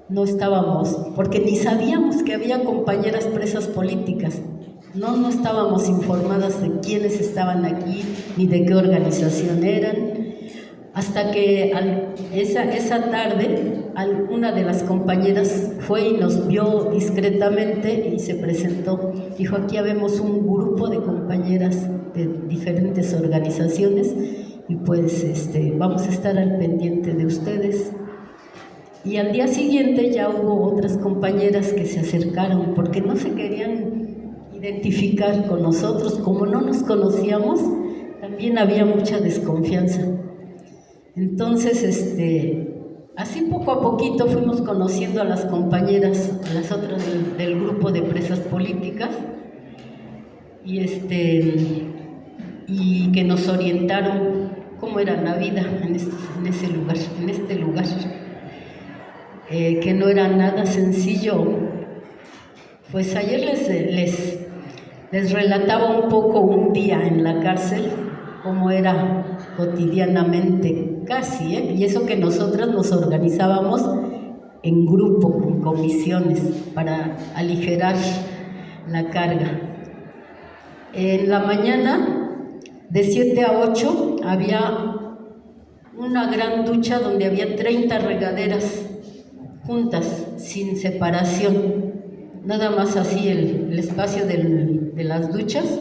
No estábamos, porque ni sabíamos que había compañeras presas políticas. No estábamos informadas de quiénes estaban aquí, ni de qué organización eran, hasta que esa tarde una de las compañeras fue y nos vio discretamente y se presentó. Dijo: aquí habemos un grupo de compañeras de diferentes organizaciones y pues vamos a estar al pendiente de ustedes. Y al día siguiente ya hubo otras compañeras que se acercaron porque no se querían identificar con nosotros. Como no nos conocíamos, también había mucha desconfianza. Entonces, así poco a poquito fuimos conociendo a las compañeras, a las otras del grupo de presas políticas, y que nos orientaron cómo era la vida en este lugar. Que no era nada sencillo. Pues ayer les relataba un poco un día en la cárcel, cómo era cotidianamente, casi, y eso que nosotras nos organizábamos en grupo, en comisiones, para aligerar la carga. En la mañana, de 7 a 8, había una gran ducha donde había 30 regaderas juntas, sin separación, nada más así el espacio de las duchas,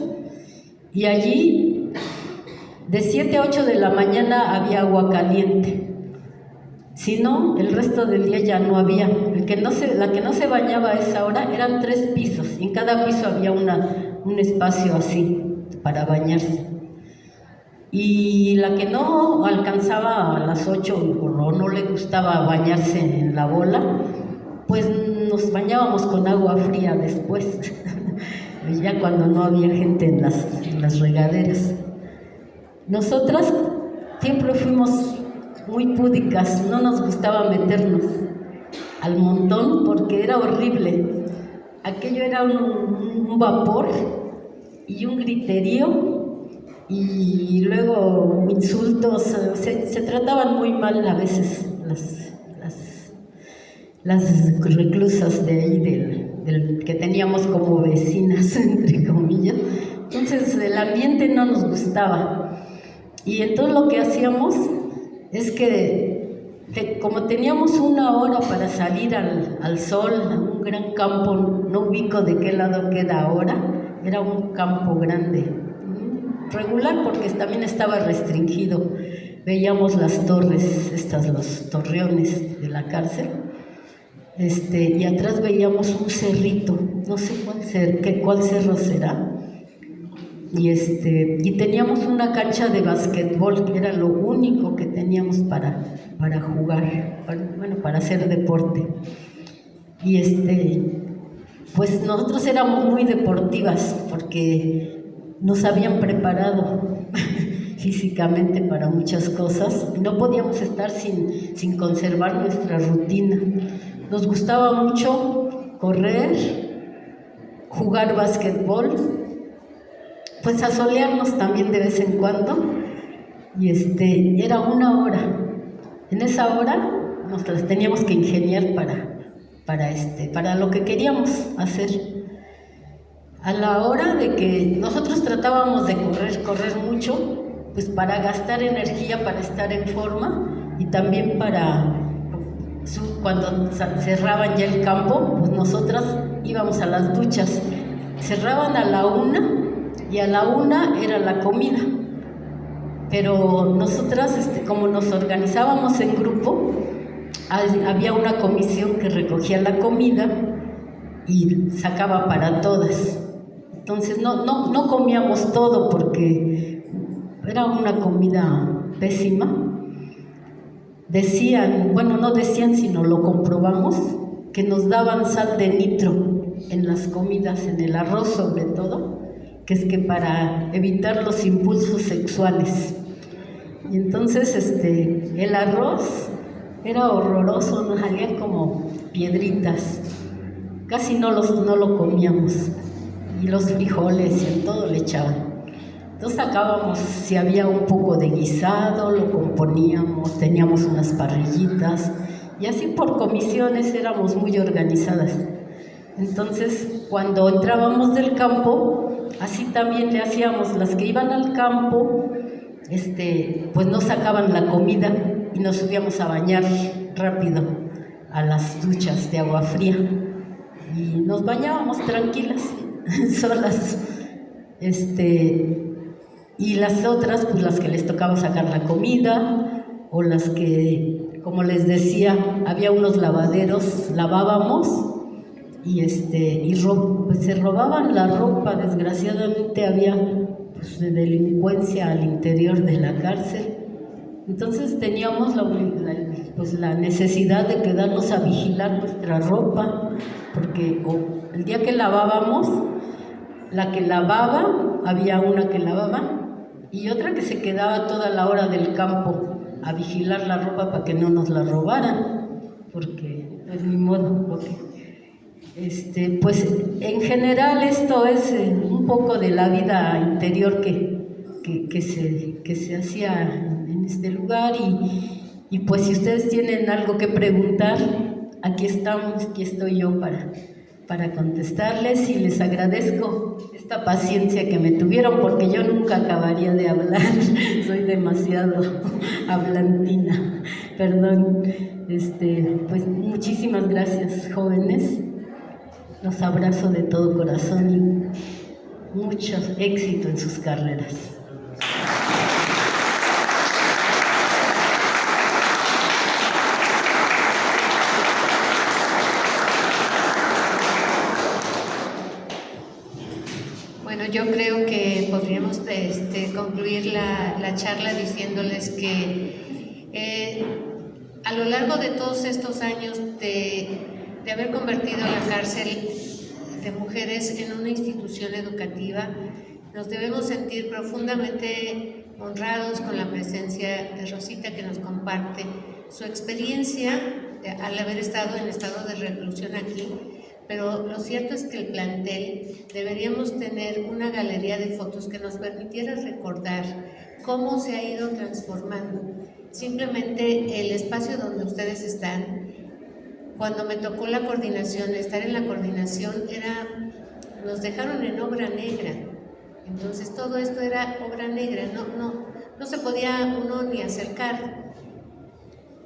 y allí de 7 a 8 de la mañana había agua caliente. Si no, el resto del día ya no había. La que no se bañaba a esa hora eran 3 pisos, y en cada piso había un espacio así para bañarse. Y la que no alcanzaba a las 8 o no le gustaba bañarse en la bola, pues nos bañábamos con agua fría después, ya cuando no había gente en las regaderas. Nosotras siempre fuimos muy púdicas, no nos gustaba meternos al montón porque era horrible. Aquello era un vapor y un griterío, y luego insultos. Se trataban muy mal a veces las reclusas de ahí, del que teníamos como vecinas, entre comillas. Entonces el ambiente no nos gustaba, y entonces lo que hacíamos es que como teníamos 1 hora para salir al sol, a un gran campo, no ubico de qué lado queda ahora, era un campo grande, regular, porque también estaba restringido. Veíamos las torres, los torreones de la cárcel, y atrás veíamos un cerrito, no sé cuál cerro será, y teníamos una cancha de básquetbol, que era lo único que teníamos para jugar, para hacer deporte. Y pues nosotros éramos muy deportivas porque nos habían preparado físicamente para muchas cosas. No podíamos estar sin conservar nuestra rutina. Nos gustaba mucho correr, jugar básquetbol, pues asolearnos también de vez en cuando, y era 1 hora. En esa hora nos las teníamos que ingeniar para lo que queríamos hacer. A la hora de que nosotros tratábamos de correr mucho, pues para gastar energía, para estar en forma, y también cuando cerraban ya el campo, pues nosotras íbamos a las duchas, cerraban a la 1 y a la 1 era la comida. Pero nosotras, como nos organizábamos en grupo, había una comisión que recogía la comida y sacaba para todas. Entonces no comíamos todo porque era una comida pésima. Decían, bueno, no decían, sino lo comprobamos, que nos daban sal de nitro en las comidas, en el arroz sobre todo, que es que para evitar los impulsos sexuales. Y entonces el arroz era horroroso, nos salían como piedritas, casi no lo comíamos, y los frijoles y en todo le echaban. Entonces sacábamos, si había un poco de guisado, lo componíamos, teníamos unas parrillitas, y así por comisiones éramos muy organizadas. Entonces, cuando entrábamos del campo, así también le hacíamos. Las que iban al campo, pues no sacaban la comida y nos subíamos a bañar rápido a las duchas de agua fría. Y nos bañábamos tranquilas, solas. Y las otras, pues las que les tocaba sacar la comida, o las que, como les decía, había unos lavaderos, lavábamos, y pues se robaban la ropa. Desgraciadamente había pues, de delincuencia al interior de la cárcel. Entonces teníamos la necesidad de quedarnos a vigilar nuestra ropa, porque el día que lavábamos, la que lavaba, había una que lavaba y otra que se quedaba toda la hora del campo a vigilar la ropa para que no nos la robaran, porque pues ni modo, porque pues en general esto es un poco de la vida interior que se hacía en este lugar, y pues si ustedes tienen algo que preguntar, aquí estamos, aquí estoy yo para contestarles, y les agradezco esta paciencia que me tuvieron, porque yo nunca acabaría de hablar, soy demasiado hablantina, perdón. Pues muchísimas gracias, jóvenes, los abrazo de todo corazón y mucho éxito en sus carreras. Yo creo que podríamos concluir la charla diciéndoles que a lo largo de todos estos años de haber convertido la cárcel de mujeres en una institución educativa, nos debemos sentir profundamente honrados con la presencia de Rosita, que nos comparte su experiencia al haber estado en estado de reclusión aquí. Pero lo cierto es que el plantel deberíamos tener una galería de fotos que nos permitiera recordar cómo se ha ido transformando. Simplemente el espacio donde ustedes están, cuando me tocó la coordinación, estar en la coordinación, nos dejaron en obra negra. Entonces todo esto era obra negra, no se podía uno ni acercar.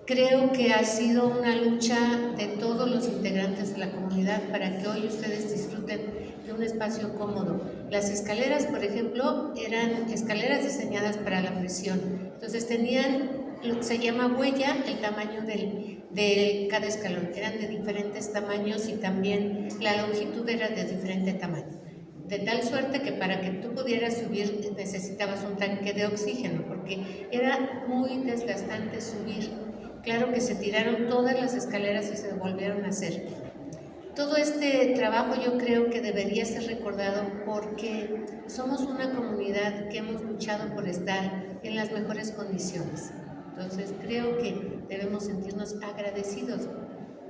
Creo que ha sido una lucha de todos los integrantes de la comunidad para que hoy ustedes disfruten de un espacio cómodo. Las escaleras, por ejemplo, eran escaleras diseñadas para la prisión. Entonces tenían lo que se llama huella, el tamaño de cada escalón. Eran de diferentes tamaños y también la longitud era de diferente tamaño. De tal suerte que para que tú pudieras subir necesitabas un tanque de oxígeno, porque era muy desgastante subir. Claro que se tiraron todas las escaleras y se volvieron a hacer. Todo este trabajo yo creo que debería ser recordado porque somos una comunidad que hemos luchado por estar en las mejores condiciones. Entonces creo que debemos sentirnos agradecidos.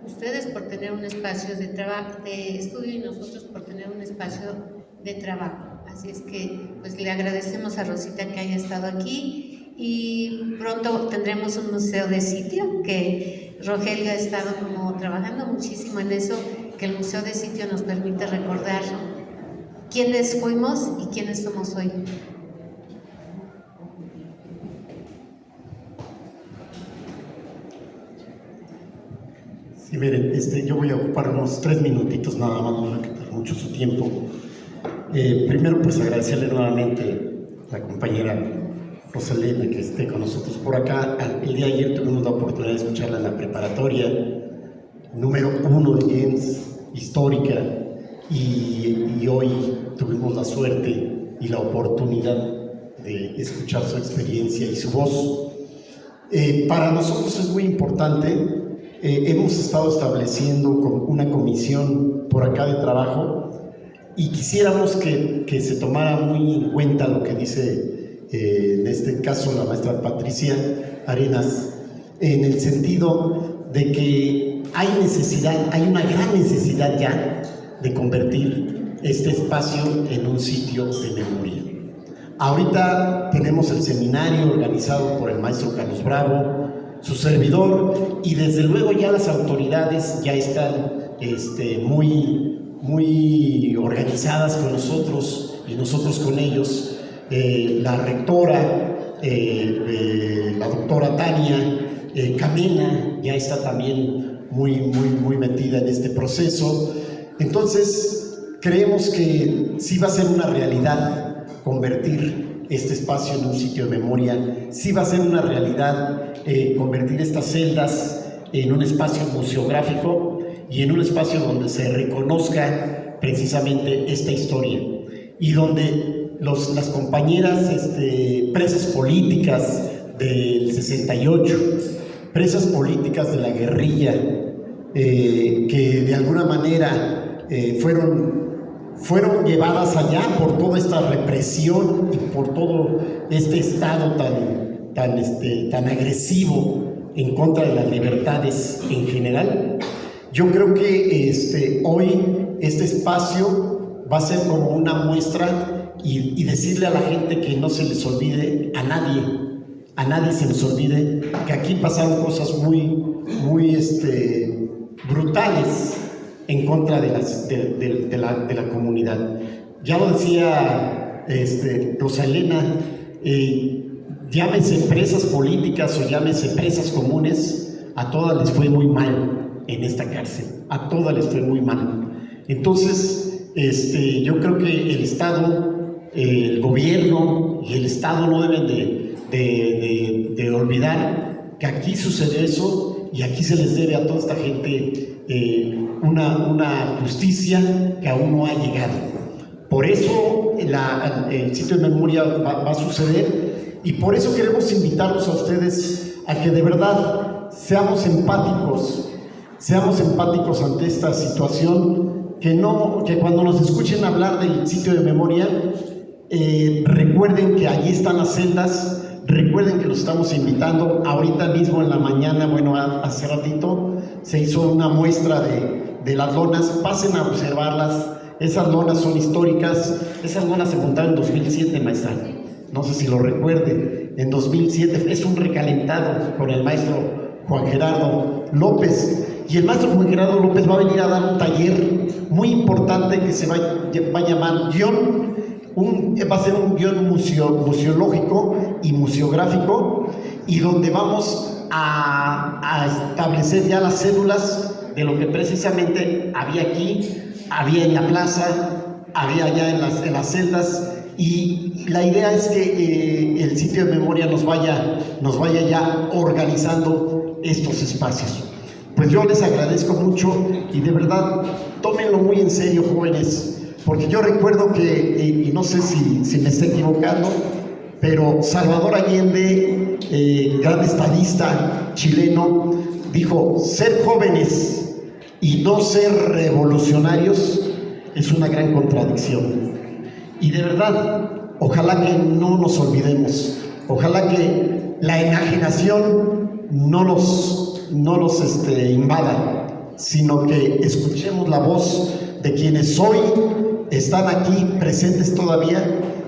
Ustedes por tener un espacio de estudio y nosotros por tener un espacio de trabajo. Así es que pues le agradecemos a Rosita que haya estado aquí. Y pronto tendremos un museo de sitio, que Rogelio ha estado como trabajando muchísimo en eso, que el museo de sitio nos permite recordar quiénes fuimos y quiénes somos hoy. Sí, miren, yo voy a ocupar unos 3 minutitos nada más, no voy a quitar mucho su tiempo. Primero, pues agradecerle nuevamente a la compañera Rosalena que esté con nosotros por acá. El día de ayer tuvimos la oportunidad de escucharla en la preparatoria número 1 de Gens, histórica, y hoy tuvimos la suerte y la oportunidad de escuchar su experiencia y su voz. Para nosotros es muy importante. Hemos estado estableciendo una comisión por acá de trabajo y quisiéramos que se tomara muy en cuenta lo que dice en este caso la maestra Patricia Arenas, en el sentido de que hay una gran necesidad ya de convertir este espacio en un sitio de memoria. Ahorita tenemos el seminario organizado por el maestro Carlos Bravo, su servidor, y desde luego ya las autoridades ya están muy organizadas con nosotros y nosotros con ellos. La rectora, la doctora Tania Camena, ya está también muy metida en este proceso. Entonces, creemos que sí va a ser una realidad convertir este espacio en un sitio de memoria, sí va a ser una realidad convertir estas celdas en un espacio museográfico y en un espacio donde se reconozca precisamente esta historia y donde las compañeras presas políticas del 68, presas políticas de la guerrilla, que de alguna manera fueron llevadas allá por toda esta represión y por todo este estado tan agresivo en contra de las libertades en general. Yo creo que hoy este espacio va a ser como una muestra y decirle a la gente que no se les olvide, a nadie se les olvide que aquí pasaron cosas muy brutales en contra de la comunidad. Ya lo decía Rosalena, llámese presas políticas o llámese presas comunes, a todas les fue muy mal en esta cárcel, a todas les fue muy mal. Entonces, yo creo que el Estado, el gobierno y el Estado no deben de olvidar que aquí sucedió eso y aquí se les debe a toda esta gente una justicia que aún no ha llegado. Por eso el sitio de memoria va a suceder y por eso queremos invitarlos a ustedes a que de verdad seamos empáticos ante esta situación, que cuando nos escuchen hablar del sitio de memoria, recuerden que allí están las celdas. Recuerden que los estamos invitando. Ahorita mismo en la mañana, hace ratito, se hizo una muestra de las lonas. Pasen a observarlas. Esas lonas son históricas. Esas lonas se montaron en 2007, maestra. No sé si lo recuerden. En 2007 es un recalentado con el maestro Juan Gerardo López. Y el maestro Juan Gerardo López va a venir a dar un taller muy importante que se va a llamar va a ser un guión museológico y museográfico, y donde vamos a establecer ya las células de lo que precisamente había aquí, había en la plaza, había ya en las celdas, y la idea es que el sitio de memoria nos vaya ya organizando estos espacios. Pues yo les agradezco mucho y de verdad tómenlo muy en serio, jóvenes. Porque yo recuerdo que, y no sé si me estoy equivocando, pero Salvador Allende, gran estadista chileno, dijo: ser jóvenes y no ser revolucionarios es una gran contradicción. Y de verdad, ojalá que no nos olvidemos, ojalá que la enajenación no nos invada, sino que escuchemos la voz de quienes hoy están aquí presentes todavía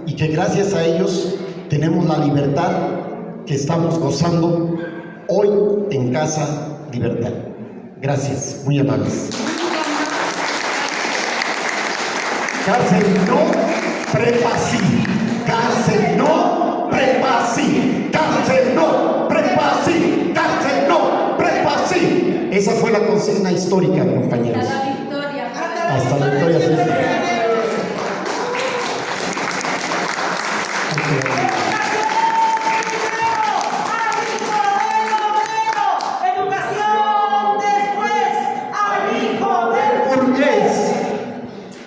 y que gracias a ellos tenemos la libertad que estamos gozando hoy en Casa Libertad. Gracias, muy amables. Cárcel no, prepa sí. Cárcel no, prepa sí. Cárcel no, prepa sí. Cárcel no, prepa sí. Esa fue la consigna histórica, compañeros. Hasta la victoria. Hasta la victoria. Sí.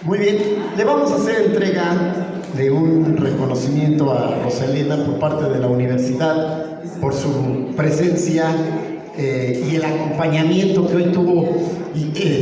Muy bien, le vamos a hacer entrega de un reconocimiento a Rosalena por parte de la universidad por su presencia y el acompañamiento que hoy tuvo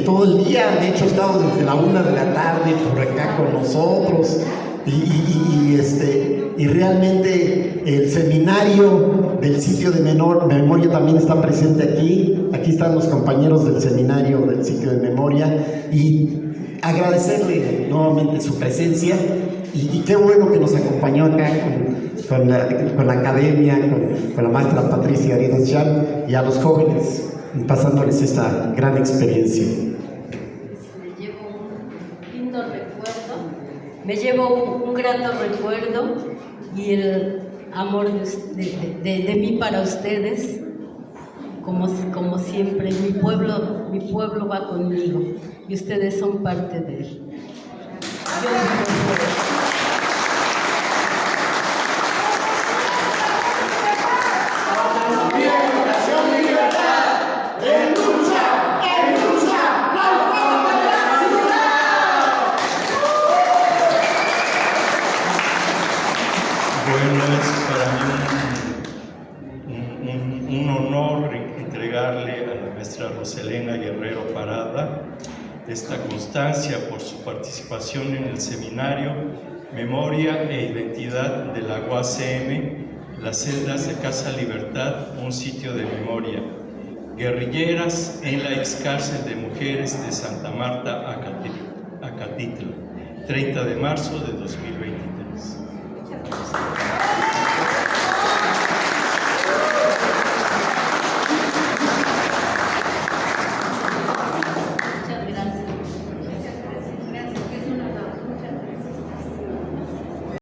todo el día. De hecho, ha estado desde la 1 de la tarde por acá con nosotros y realmente el seminario del sitio de memoria también está presente aquí. Aquí están los compañeros del seminario del sitio de memoria y agradecerle nuevamente su presencia y qué bueno que nos acompañó acá con la academia, con la maestra Patricia Arias Jan y a los jóvenes pasándoles esta gran experiencia. Me llevo un lindo recuerdo, me llevo un grato recuerdo y el amor de mí para ustedes, como siempre, mi pueblo va conmigo y ustedes son parte de él. Bueno, es para mí un honor entregarle a la maestra Rosalena Guerrero Parada esta constancia por su participación en el seminario Memoria e Identidad de la UACM, las celdas de Casa Libertad, un sitio de memoria, guerrilleras en la excárcel de mujeres de Santa Marta, Acatitla, 30 de marzo de 2023.